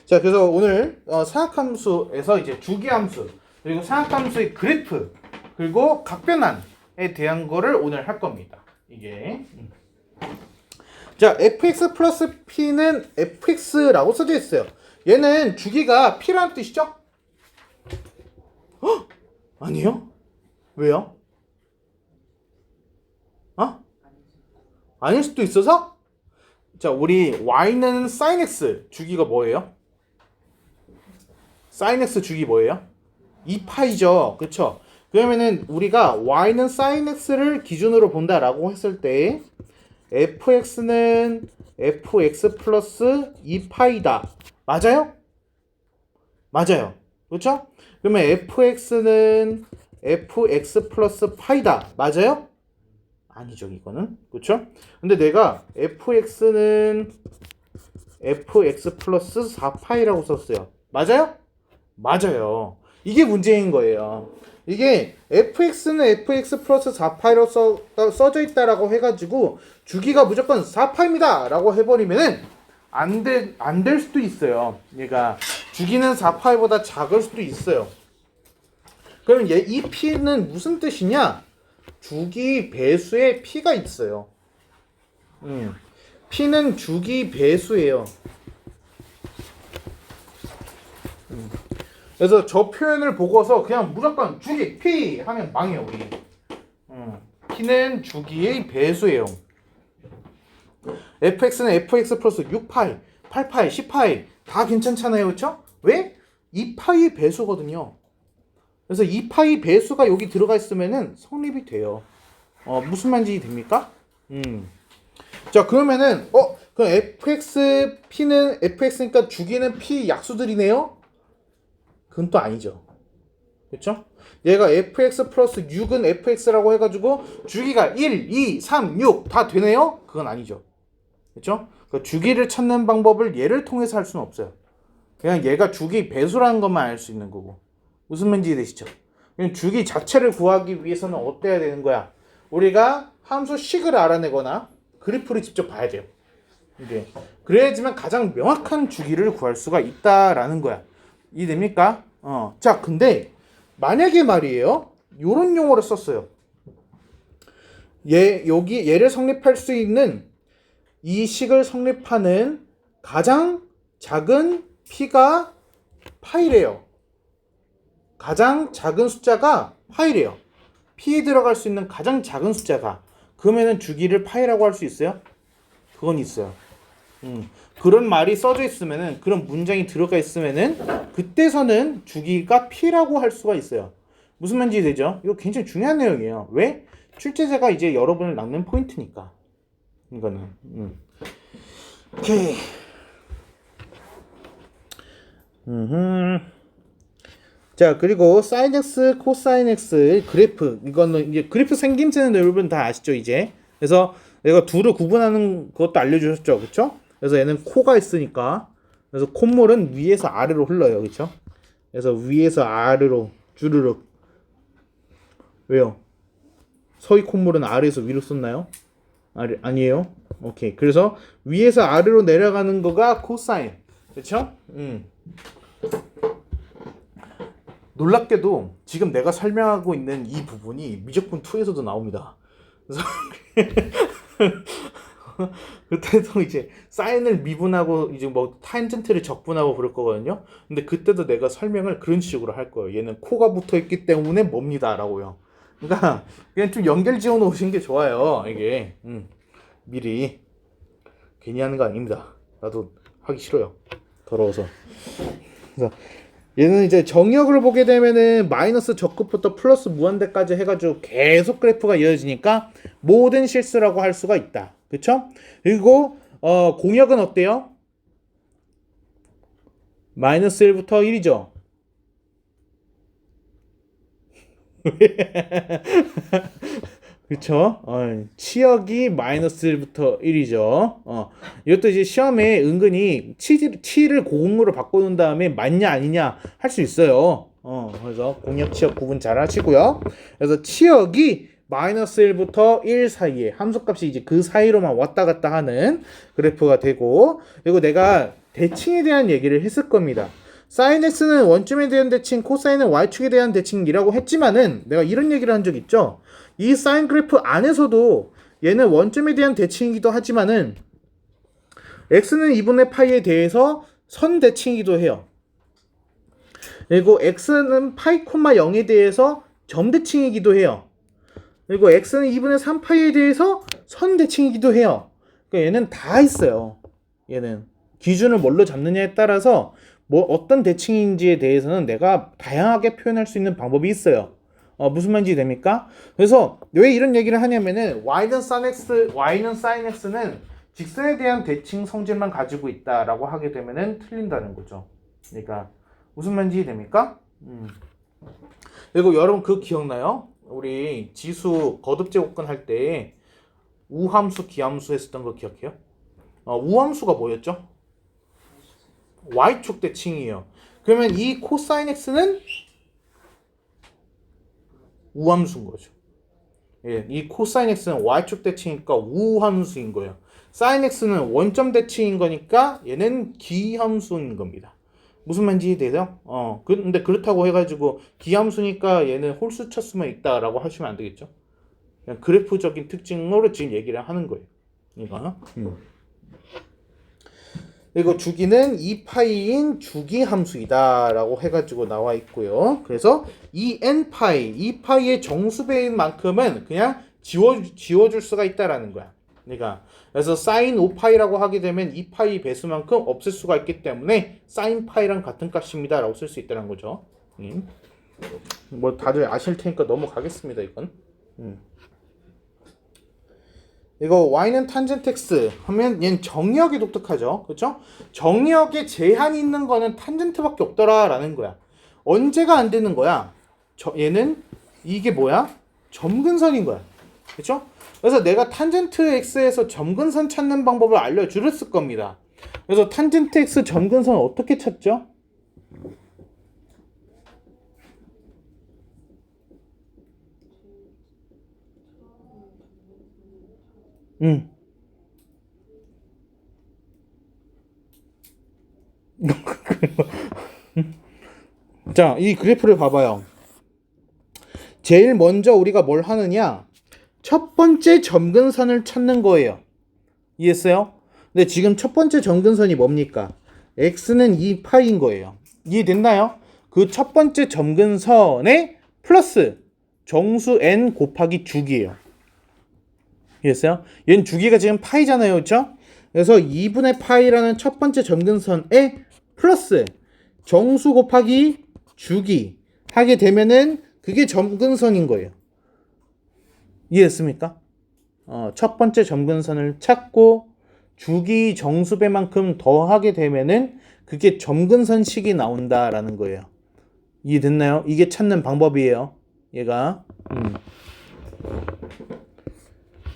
자, 그래서 오늘 사각함수에서 이제 주기함수 그리고 사각함수의 그래프 그리고 각변환에 대한 거를 오늘 할 겁니다. 이게 자, fx 플러스 p는 fx라고 써져 있어요. 얘는 주기가 p라는 뜻이죠? 헉? 아니요? 왜요? 아닐 수도 있어서? 자, 우리 y는 sin x 주기가 뭐예요? sin x 주기 뭐예요? 2파이죠. 그쵸? 그러면은 우리가 y는 sin x를 기준으로 본다라고 했을 때 fx는 fx 플러스 2파이다. 맞아요? 맞아요. 그렇죠? 그러면 fx는 fx 플러스 파이다. 맞아요? 아니죠, 이거는. 그렇죠? 근데 내가 fx는 fx 플러스 4파이라고 썼어요. 맞아요? 맞아요. 이게 문제인 거예요. 이게 fx는 fx 플러스 4파이로 써져 있다라고 해가지고 주기가 무조건 4파입니다 라고 해버리면은 안 될 수도 있어요. 얘가 주기는 4파이보다 작을 수도 있어요. 그럼 이 p는 무슨 뜻이냐? 주기 배수에 p가 있어요. p는 주기 배수예요. 그래서 저 표현을 보고서 그냥 무조건 주기 p 하면 망해요 우리. p는 주기의 배수예요. fx는 fx 플러스 6파이, 8파이, 10파이 다 괜찮잖아요, 그렇죠? 왜? 2파이 배수거든요. 그래서 2파이 배수가 여기 들어가 있으면은 성립이 돼요. 무슨 말인지 됩니까? 자, 그러면은 그럼 fx p는 fx니까 주기는 p 약수들이네요. 그건 또 아니죠. 그렇죠? 얘가 fx 플러스 6은 fx라고 해가지고 주기가 1, 2, 3, 6 다 되네요? 그건 아니죠. 그렇죠? 그 주기를 찾는 방법을 얘를 통해서 할 수는 없어요. 그냥 얘가 주기 배수라는 것만 알 수 있는 거고. 무슨 말인지 되시죠? 그냥 주기 자체를 구하기 위해서는 어때야 되는 거야? 우리가 함수 식을 알아내거나 그래프를 직접 봐야 돼요. 이게 그래야지만 가장 명확한 주기를 구할 수가 있다라는 거야. 이해됩니까? 자, 근데 만약에 말이에요. 요런 용어를 썼어요. 얘를 성립할 수 있는 이 식을 성립하는 가장 작은 p가 파이래요. 가장 작은 숫자가 파이래요. p에 들어갈 수 있는 가장 작은 숫자가. 그러면은 주기를 파이라고 할 수 있어요? 그건 있어요. 그런 말이 써져 있으면은, 그런 문장이 들어가 있으면은 그때서는 주기가 p라고 할 수가 있어요. 무슨 말인지 되죠? 이거 굉장히 중요한 내용이에요. 왜? 출제자가 이제 여러분을 낚는 포인트니까. 이거는. 오케이. 자, 그리고 sin x, cos x 그래프. 이거는 이제 그래프 생김새는 여러분 다 아시죠, 이제. 그래서 내가 둘을 구분하는 것도 알려주셨죠, 그렇죠? 그래서 얘는 코가 있으니까, 그래서 콧물은 위에서 아래로 흘러요, 그렇죠? 그래서 위에서 아래로 주르륵. 왜요? 서희 콧물은 아래에서 위로 쏟나요? 아니에요? 오케이. 그래서 위에서 아래로 내려가는 거가 코사인, 그렇죠? 놀랍게도 지금 내가 설명하고 있는 이 부분이 미적분 2에서도 나옵니다. 그래서 그때도 이제 사인을 미분하고 이제 뭐 탄젠트를 적분하고 그럴 거거든요. 근데 그때도 내가 설명을 그런 식으로 할 거예요. 얘는 코가 붙어 있기 때문에 뭡니다라고요. 그러니까 그냥 좀 연결 지어 놓으신 게 좋아요. 이게 미리 괜히 하는 거 아닙니다. 나도 하기 싫어요. 더러워서. 그래서 얘는 이제 정역을 보게 되면은 마이너스 적급부터 플러스 무한대까지 해가지고 계속 그래프가 이어지니까 모든 실수라고 할 수가 있다. 그쵸? 그리고 공역은 어때요? 마이너스 1부터 1이죠. 그쵸? 치역이 마이너스 1부터 1이죠. 이것도 이제 시험에 은근히 치를 공으로 바꿔놓은 다음에 맞냐 아니냐 할 수 있어요. 그래서 공역 치역 구분 잘 하시고요. 그래서 치역이 마이너스 1부터 1 사이에 함수값이 이제 그 사이로만 왔다 갔다 하는 그래프가 되고, 그리고 내가 대칭에 대한 얘기를 했을 겁니다. 사인 x는 원점에 대한 대칭, 코사인은 y축에 대한 대칭이라고 했지만은 내가 이런 얘기를 한 적 있죠. 이 사인 그래프 안에서도 얘는 원점에 대한 대칭이기도 하지만은 x는 2분의 파이에 대해서 선 대칭이기도 해요. 그리고 x는 파이 콤마 0에 대해서 점 대칭이기도 해요. 그리고 x는 2분의 3파이에 대해서 선 대칭이기도 해요. 그러니까 얘는 다 있어요. 얘는 기준을 뭘로 잡느냐에 따라서 뭐 어떤 대칭인지에 대해서는 내가 다양하게 표현할 수 있는 방법이 있어요. 무슨 말인지 됩니까? 그래서 왜 이런 얘기를 하냐면은 y는 sin x는 직선에 대한 대칭 성질만 가지고 있다라고 하게 되면은 틀린다는 거죠. 그러니까 무슨 말인지 됩니까? 그리고 여러분 그거 기억나요? 우리 지수 거듭 제곱근 할 때 우함수 기함수 했었던 거 기억해요? 우함수가 뭐였죠? y축 대칭이에요. 그러면 이 코사인 x는 우함수인 거죠. 예, 이 코사인 x는 y축 대칭이니까 우함수인 거예요. 사인 x는 원점 대칭인 거니까 얘는 기함수인 겁니다. 무슨 말인지 이해돼요? 근데 그렇다고 해가지고 기함수니까 얘는 홀수 쳤으면 있다라고 하시면 안 되겠죠? 그냥 그래프적인 특징으로 지금 얘기를 하는 거예요. 이거. 그리고 주기는 2파이인 주기함수이다라고 해가지고 나와 있고요. 그래서 이 n파이, 2파이의 정수배인 만큼은 그냥 지워줄 수가 있다라는 거야. 그러니까 그래서 sin 5파이라고 하게 되면 2파이 배수만큼 없앨 수가 있기 때문에 sin 파이랑 같은 값입니다 라고 쓸 수 있다는 거죠. 뭐 다들 아실 테니까 넘어가겠습니다. 이건. 이거 y는 탄젠트 x 하면 얘는 정역이 독특하죠. 그렇죠? 정역에 제한이 있는 거는 탄젠트밖에 없더라 라는 거야. 언제가 안 되는 거야? 얘는 이게 뭐야? 점근선인 거야. 그렇죠? 그래서 내가 탄젠트 x에서 점근선 찾는 방법을 알려주렸을 겁니다. 그래서 탄젠트 x 점근선 어떻게 찾죠? 자, 이 그래프를 봐봐요. 제일 먼저 우리가 뭘 하느냐? 첫 번째 점근선을 찾는 거예요. 이해했어요? 근데 지금 첫 번째 점근선이 뭡니까? x는 2파이인 거예요. 이해됐나요? 그 첫 번째 점근선에 플러스 정수 n 곱하기 주기예요. 이해했어요? 얘는 주기가 지금 파이잖아요. 그렇죠? 그래서 2분의 파이라는 첫 번째 점근선에 플러스 정수 곱하기 주기 하게 되면은 그게 점근선인 거예요. 이해했습니까? 첫 번째 점근선을 찾고 주기 정수배만큼 더하게 되면은 그게 점근선식이 나온다라는 거예요. 이해됐나요? 이게 찾는 방법이에요. 얘가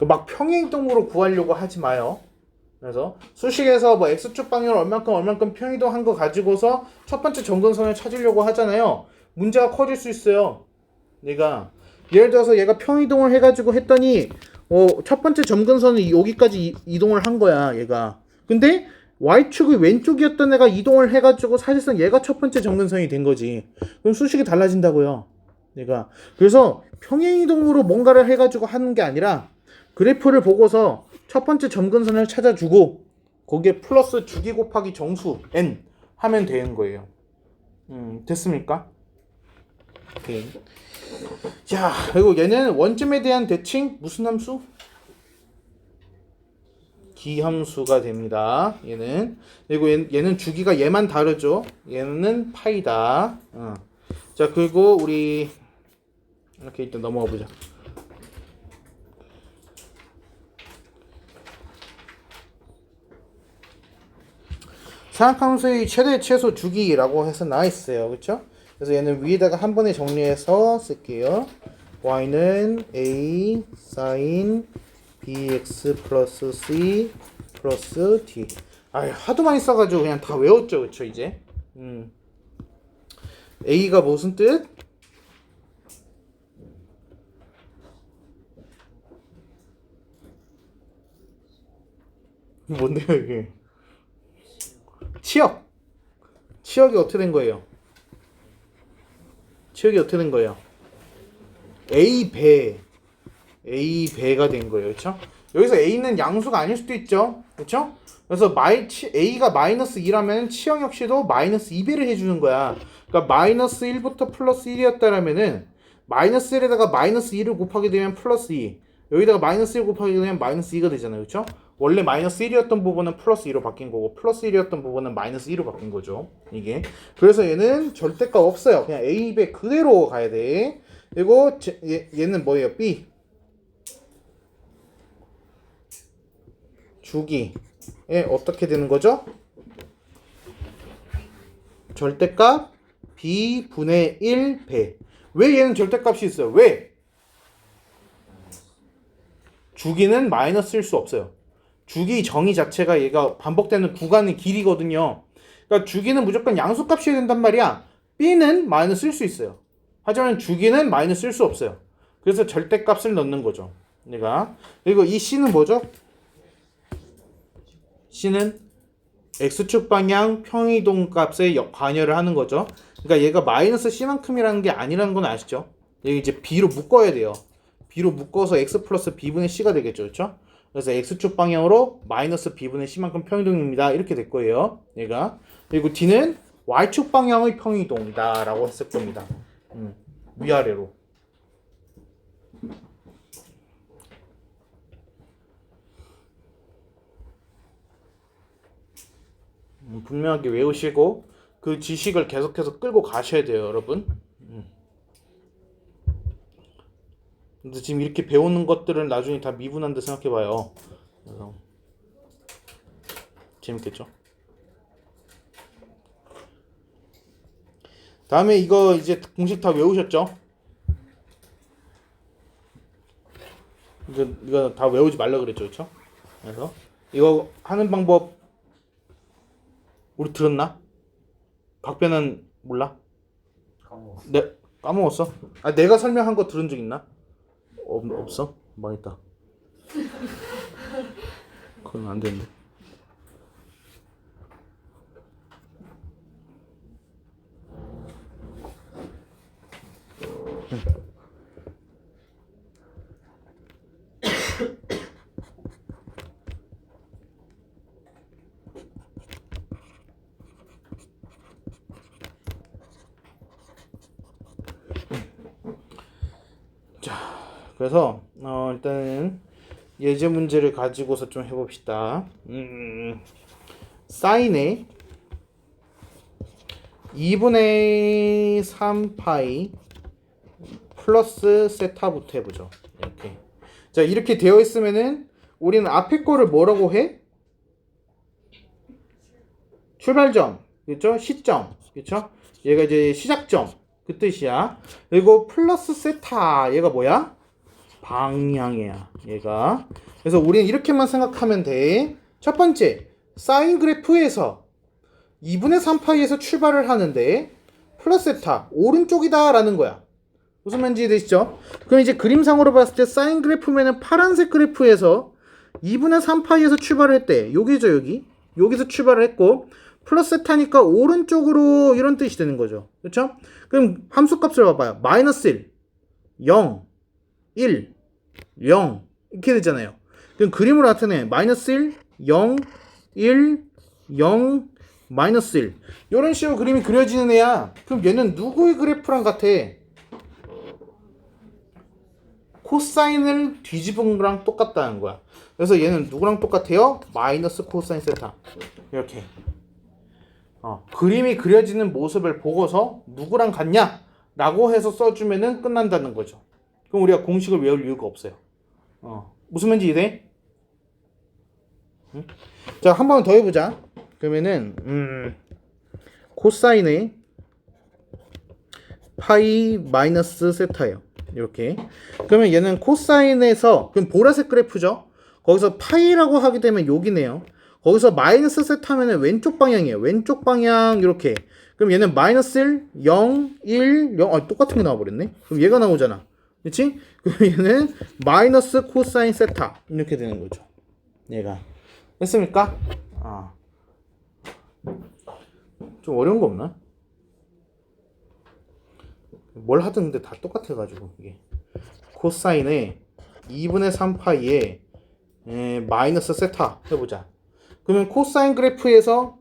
막 평행이동으로 구하려고 하지 마요. 그래서 수식에서 뭐 x축 방향을 얼만큼 평행이동 거 가지고서 첫 번째 점근선을 찾으려고 하잖아요. 문제가 커질 수 있어요. 예를 들어서 얘가 평이동을 해가지고 했더니 첫 번째 점근선은 여기까지 이동을 한 거야 얘가. 근데 y축이 왼쪽이었던 애가 이동을 해가지고 사실상 얘가 첫 번째 점근선이 된 거지. 그럼 수식이 달라진다고요. 그래서 평행이동으로 뭔가를 해가지고 하는 게 아니라 그래프를 보고서 첫 번째 점근선을 찾아주고 거기에 플러스 주기 곱하기 정수 n 하면 되는 거예요. 됐습니까? 오케이. 자, 그리고 얘는 원점에 대한 대칭 무슨 함수? 기함수가 됩니다. 얘는. 그리고 얘는 주기가 얘만 다르죠. 얘는 파이다. 자, 그리고 우리 이렇게 일단 넘어가 보자. 사각함수의 최대 최소 주기라고 해서 나와 있어요. 그렇죠? 그래서 얘는 위에다가 한 번에 정리해서 쓸게요. y는 a sin bx 플러스 c 플러스 d. 하도 많이 써가지고 그냥 다 외웠죠. 그쵸 이제. a가 무슨 뜻? 뭔데요 이게? 치역. 치역이 어떻게 된 거예요? 치역이 어떻게 된 거예요? A배가 된 거예요. 그렇죠? 여기서 A는 양수가 아닐 수도 있죠. 그렇죠? 그래서 A가 마이너스 2라면 치역 역시도 마이너스 2배를 해주는 거야. 그러니까 마이너스 1부터 플러스 1이었다라면은 마이너스 1에다가 마이너스 2를 곱하게 되면 플러스 2, 여기다가 마이너스 1 곱하게 되면 마이너스 2가 되잖아요. 그렇죠? 원래 마이너스 1이었던 부분은 플러스 2로 바뀐 거고 플러스 1이었던 부분은 마이너스 2로 바뀐 거죠. 이게. 그래서 얘는 절대값 없어요. 그냥 A배 그대로 가야 돼. 그리고 얘는 뭐예요? B. 주기에 어떻게 되는 거죠? 절대값 B분의 1배. 왜 얘는 절대값이 있어요? 왜? 주기는 마이너스일 수 없어요. 주기 정의 자체가 얘가 반복되는 구간의 길이거든요. 그러니까 주기는 무조건 양수값이어야 된단 말이야. B는 마이너스일 수 있어요. 하지만 주기는 마이너스일 수 없어요. 그래서 절대값을 넣는 거죠. 얘가. 그리고 이 C는 뭐죠? C는 X축 방향 평이동 값에 관여를 하는 거죠. 그러니까 얘가 마이너스 C만큼이라는 게 아니라는 건 아시죠? 얘 이제 B로 묶어야 돼요. B로 묶어서 X 플러스 B분의 C가 되겠죠. 그렇죠? 그래서 X축 방향으로 마이너스 B분의 C만큼 평이동입니다. 이렇게 될 거예요. 얘가. 그리고 D는 Y축 방향의 평이동이다 라고 했을 겁니다. 위아래로. 분명하게 외우시고 그 지식을 계속해서 끌고 가셔야 돼요, 여러분. 근데 지금 이렇게 배우는 것들은 나중에 다 미분한다 생각해봐요. 그래서 재밌겠죠? 다음에 이거 이제 공식 다 외우셨죠? 이거 다 외우지 말라 그랬죠, 그렇죠? 그래서 이거 하는 방법 우리 들었나? 각변은 몰라? 까먹었어. 네, 까먹었어? 아, 내가 설명한 거 들은 적 있나? 없어? 망했다. 그건 안 되는데. 그래서 일단은 예제 문제를 가지고서 좀 해봅시다. 사인에 2분의 3파이 플러스 세타부터 해보죠. 이렇게. 자, 이렇게 되어 있으면은 우리는 앞에 거를 뭐라고 해? 출발점, 그렇죠? 시점, 그렇죠? 얘가 이제 시작점, 그 뜻이야. 그리고 플러스 세타, 얘가 뭐야? 방향이야, 얘가. 그래서 우리는 이렇게만 생각하면 돼. 첫 번째, 사인 그래프에서 2분의 3파이에서 출발을 하는데 플러스 세타, 오른쪽이다 라는 거야. 무슨 말인지 되시죠? 그럼 이제 그림상으로 봤을 때 사인 그래프면은 파란색 그래프에서 2분의 3파이에서 출발을 했대. 여기죠, 여기. 여기서 출발을 했고 플러스 세타니까 오른쪽으로 이런 뜻이 되는 거죠. 그렇죠? 그럼 함수값을 봐봐요. 마이너스 1, 0, 1, 0 이렇게 되잖아요. 그럼 그림으로 나타내. 마이너스 1, 0, 1, 0, 마이너스 1 이런 식으로 그림이 그려지는 애야. 그럼 얘는 누구의 그래프랑 같아? 코사인을 뒤집은 거랑 똑같다는 거야. 그래서 얘는 누구랑 똑같아요? 마이너스 코사인 세타. 이렇게 그림이 그려지는 모습을 보고서 누구랑 같냐? 라고 해서 써주면은 끝난다는 거죠. 그럼 우리가 공식을 외울 이유가 없어요. 무슨 말인지 이해돼? 응? 자, 한 번 더 해보자. 그러면은 코사인의 파이 마이너스 세타예요. 이렇게. 그러면 얘는 코사인에서 그럼 보라색 그래프죠. 거기서 파이라고 하게 되면 여기네요. 거기서 마이너스 세타면은 왼쪽 방향이에요. 왼쪽 방향 이렇게. 그럼 얘는 마이너스 1, 0, 1, 0 똑같은 게 나와버렸네. 그럼 얘가 나오잖아. 그치? 그럼 얘는 마이너스 코사인 세타 이렇게 되는 거죠. 얘가. 됐습니까? 좀 어려운 거 없나? 뭘 하든 근데 다 똑같아가지고 이게 코사인에 2분의 3파이에 마이너스 세타 해보자. 그러면 코사인 그래프에서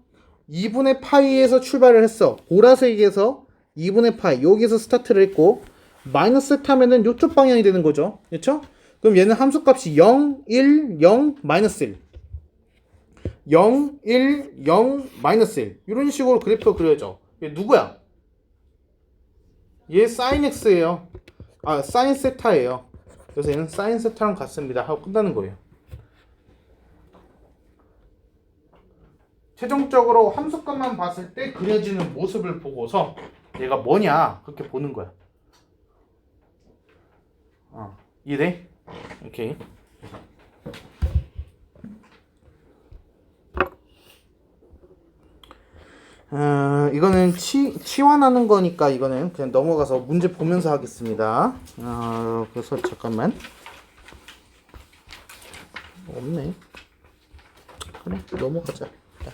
2분의 파이에서 출발을 했어. 보라색에서 2분의 파이 여기서 스타트를 했고 마이너스 세타면은 요쪽 방향이 되는 거죠. 그렇죠? 그럼 얘는 함수값이 0, 1, 0, 마이너스 1 0, 1, 0, 마이너스 1 이런 식으로 그래프가 그려져. 얘 누구야? 얘 사인 x예요. 사인 세타예요. 그래서 얘는 사인 세타랑 같습니다 하고 끝나는 거예요. 최종적으로 함수값만 봤을 때 그려지는 모습을 보고서 얘가 뭐냐 그렇게 보는 거야. 이해돼? 오케이. 이거는 치환하는 거니까 이거는 그냥 넘어가서 문제 보면서 하겠습니다. 그래서 잠깐만. 없네. 그래, 넘어가자. 자.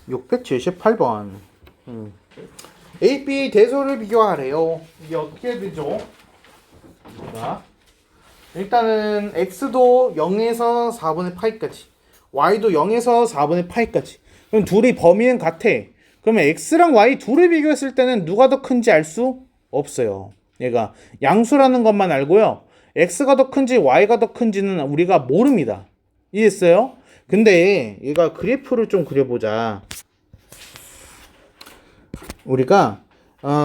(678번) AB 대소를 비교하래요. 이게 어떻게 되죠? 자, 일단은 x도 0에서 4분의 파이까지, y도 0에서 4분의 파이까지. 그럼 둘이 범위는 같아. 그러면 x랑 y 둘을 비교했을 때는 누가 더 큰지 알 수 없어요. 얘가 양수라는 것만 알고요. x가 더 큰지 y가 더 큰지는 우리가 모릅니다. 이해했어요? 근데 얘가 그래프를 좀 그려보자. 우리가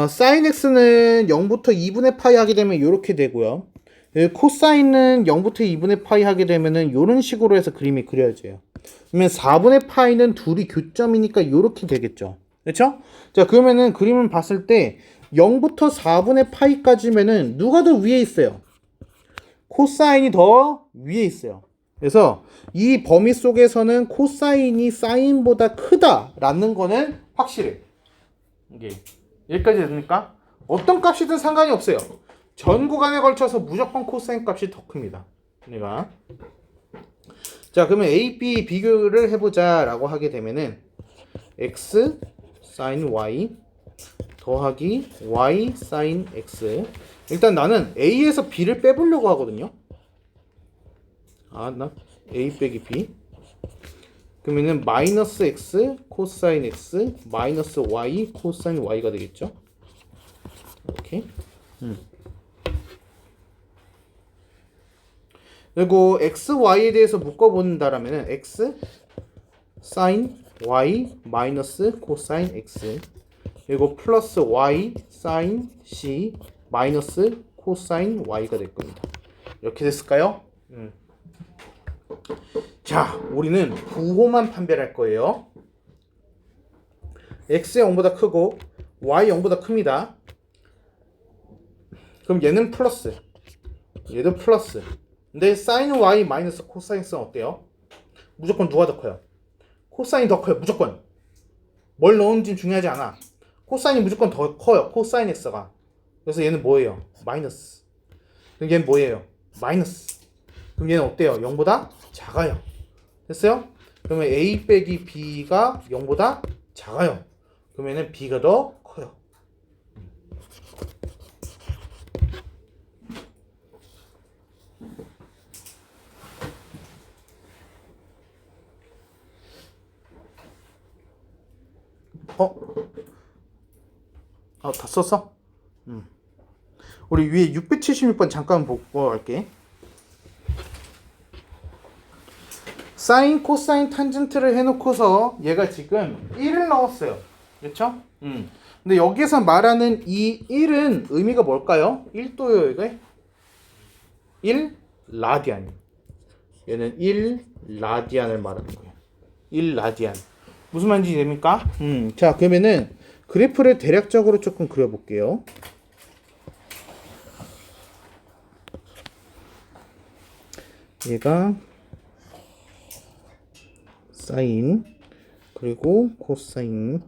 사인 x는 0부터 2분의 파이 하게 되면 이렇게 되고요. 코사인은 0부터 2분의 파이 하게 되면은 이런 식으로 해서 그림이 그려져요. 그러면 4분의 파이는 둘이 교점이니까 이렇게 되겠죠. 그렇죠? 자, 그러면은 그림을 봤을 때 0부터 4분의 파이까지면은 누가 더 위에 있어요? 코사인이 더 위에 있어요. 그래서 이 범위 속에서는 코사인이 사인보다 크다라는 거는 확실해. 이게 여기까지 됩니까? 어떤 값이든 상관이 없어요. 전 구간에 걸쳐서 무조건 코사인 값이 더 큽니다. 내가 자, 그러면 A, B 비교를 해보자 라고 하게 되면은 x sin y 더하기 y sin x. 일단 나는 A에서 B를 빼보려고 하거든요. 나 A 빼기 B. 그러면은 마이너스 x 코사인 x 마이너스 y 코사인 y가 되겠죠. 이렇게. 그리고 x, y에 대해서 묶어본다라면은 x sin y 마이너스 코사인 x 그리고 플러스 y sin c 마이너스 코사인 y가 될 겁니다. 이렇게 됐을까요? 자, 우리는 부호만 판별할 거예요. x 0보다 크고 y 0보다 큽니다. 그럼 얘는 플러스, 얘도 플러스. 근데 사인 y 마이너스 코사인 x는 어때요? 무조건 누가 더 커요? 코사인이 더 커요. 무조건. 뭘 넣은지 중요하지 않아. 코사인이 무조건 더 커요. 코사인 x가. 그래서 얘는 뭐예요? 마이너스. 그럼 얘는 뭐예요? 마이너스. 그럼 얘는 어때요? 0보다 작아요. 됐어요? 그러면 a 빼기 b가 0보다 작아요. 그러면 b가 더 커요. 다 썼어? 우리 위에 676번 잠깐 보고 갈게. 사인, 코사인, 탄젠트를 해놓고서 얘가 지금 1을 넣었어요. 그렇죠? 근데 여기서 말하는 이 1은 의미가 뭘까요? 1도요, 이게? 1 라디안. 얘는 1 라디안을 말하는 거예요. 1 라디안. 무슨 말인지 됩니까? 자, 그러면은 그래프를 대략적으로 조금 그려볼게요. 얘가 사인 그리고 코사인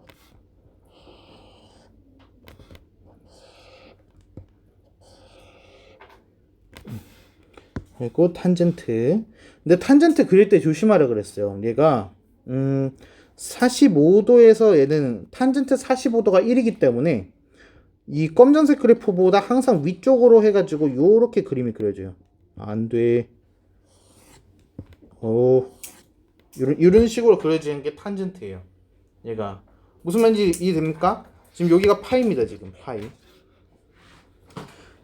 그리고 탄젠트. 근데 탄젠트 그릴 때 조심하라 그랬어요. 얘가 45도에서 얘는 탄젠트 45도가 1이기 때문에 이 검정색 그래프보다 항상 위쪽으로 해가지고 요렇게 그림이 그려져요. 안 돼. 이런 식으로 그려지는 게 탄젠트예요. 얘가 무슨 말인지 이해됩니까? 지금 여기가 파이입니다. 지금 파이.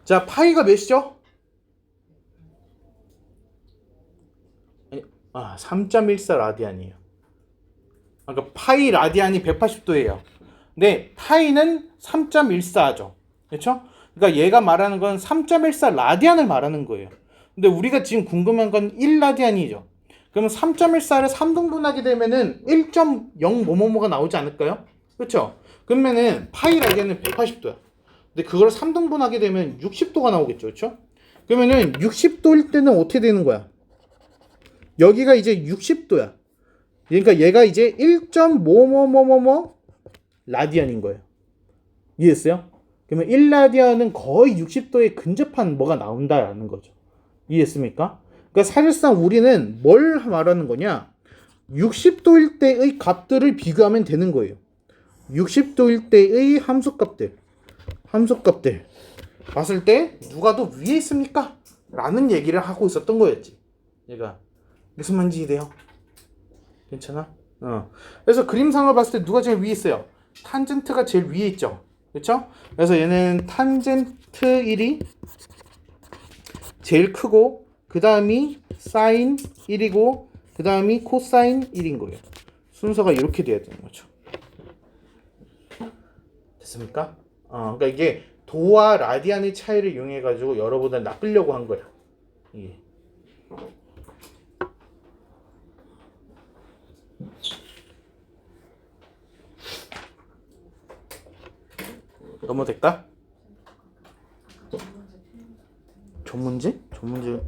자, 파이가 몇이죠? 3.14 라디안이에요. 그러니까 파이 라디안이 180도예요. 근데 파이는 3.14죠. 그렇죠? 그러니까 얘가 말하는 건 3.14 라디안을 말하는 거예요. 근데 우리가 지금 궁금한 건 1 라디안이죠. 그러면 3.14를 3등분하게 되면은 1.0 뭐뭐뭐가 나오지 않을까요? 그렇죠? 그러면은 파이 라디안은 180도야. 근데 그걸 3등분하게 되면 60도가 나오겠죠. 그렇죠? 그러면은 60도일 때는 어떻게 되는 거야? 여기가 이제 60도야. 그러니까 얘가 이제 1.뭐뭐뭐뭐뭐 라디안인 거예요. 이해했어요? 그러면 1라디안은 거의 60도에 근접한 뭐가 나온다라는 거죠. 이해했습니까? 그러니까 사실상 우리는 뭘 말하는 거냐? 60도일 때의 값들을 비교하면 되는 거예요. 60도일 때의 함수값들 봤을 때 누가 더 위에 있습니까? 라는 얘기를 하고 있었던 거였지. 얘가 무슨 말인지 이해돼요? 괜찮아? 그래서 그림상을 봤을 때 누가 제일 위에 있어요? 탄젠트가 제일 위에 있죠. 그렇죠? 그래서 얘는 탄젠트 1이 제일 크고 그 다음이 사인 1이고 그 다음이 코사인 1인 거예요. 순서가 이렇게 돼야 되는 거죠. 됐습니까? 그러니까 이게 도와 라디안의 차이를 이용해 가지고 여러분들 낚으려고 한 거야. 이게. 넘어될까? 전문지? 전문지.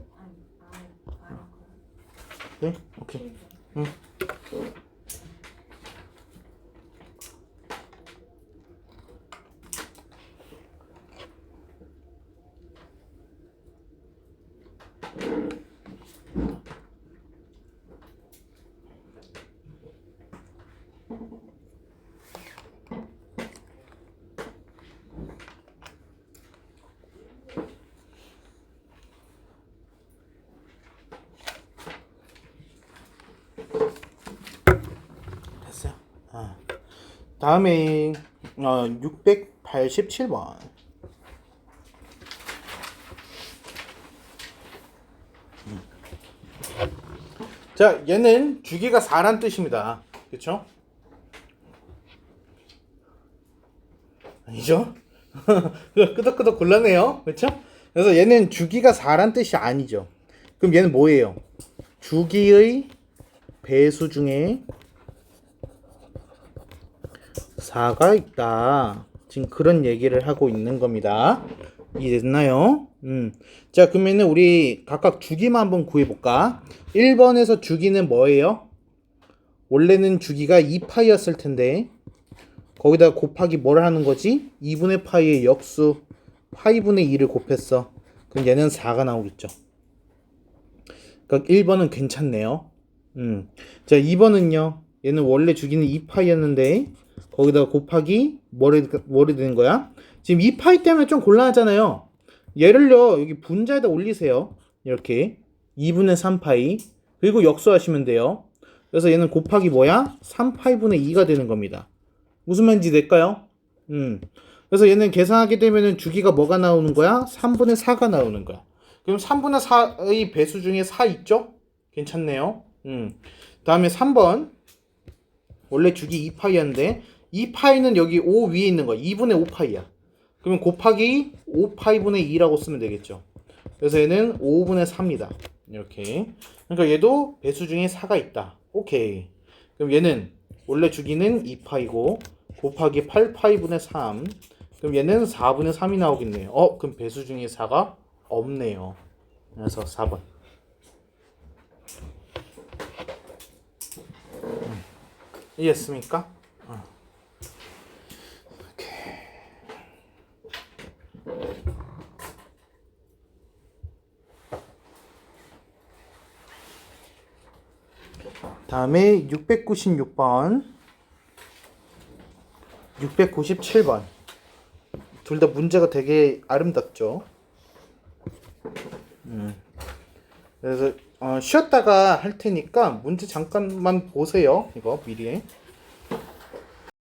네? 오케이. 응. 됐어요. 다음에 687번. 자, 얘는 주기가 4란 뜻입니다. 그쵸? 아니죠? 끄덕끄덕 곤란해요. 그쵸? 그래서 얘는 주기가 4란 뜻이 아니죠. 그럼 얘는 뭐예요? 주기의 배수 중에 4가 있다. 지금 그런 얘기를 하고 있는 겁니다. 이해됐나요? 자, 그러면은 우리 각각 주기만 한번 구해볼까? 1번에서 주기는 뭐예요? 원래는 주기가 2파이였을 텐데 거기다 곱하기 뭘 하는 거지? 2분의 파이의 역수 파이분의 2를 곱했어. 그럼 얘는 4가 나오겠죠. 그러니까 1번은 괜찮네요. 자, 2번은요. 얘는 원래 주기는 2파이였는데 거기다 곱하기 뭐를 되는 거야? 지금 2파이 때문에 좀 곤란하잖아요. 얘를요 여기 분자에다 올리세요. 이렇게 2분의 3파이 그리고 역수하시면 돼요. 그래서 얘는 곱하기 뭐야? 3파이분의 2가 되는 겁니다. 무슨 말인지 될까요? 그래서 얘는 계산하게 되면은 주기가 뭐가 나오는 거야? 3분의 4가 나오는 거야. 그럼 3분의 4의 배수 중에 4 있죠? 괜찮네요. 다음에 3번 원래 주기 2파이였는데 2파이는 여기 5 위에 있는 거야. 2분의 5파이야. 그러면 곱하기 5파이분의 2라고 쓰면 되겠죠. 그래서 얘는 5분의 4입니다. 이렇게. 그러니까 얘도 배수 중에 4가 있다. 오케이. 그럼 얘는 원래 주기는 2파이고 곱하기 8파이분의 3. 그럼 얘는 4분의 3이 나오겠네요. 그럼 배수 중에 4가 없네요. 그래서 4번. 이해했습니까? 다음에 696번, 697번. 둘 다 문제가 되게 아름답죠. 그래서 쉬었다가 할 테니까 문제 잠깐만 보세요. 이거 미리.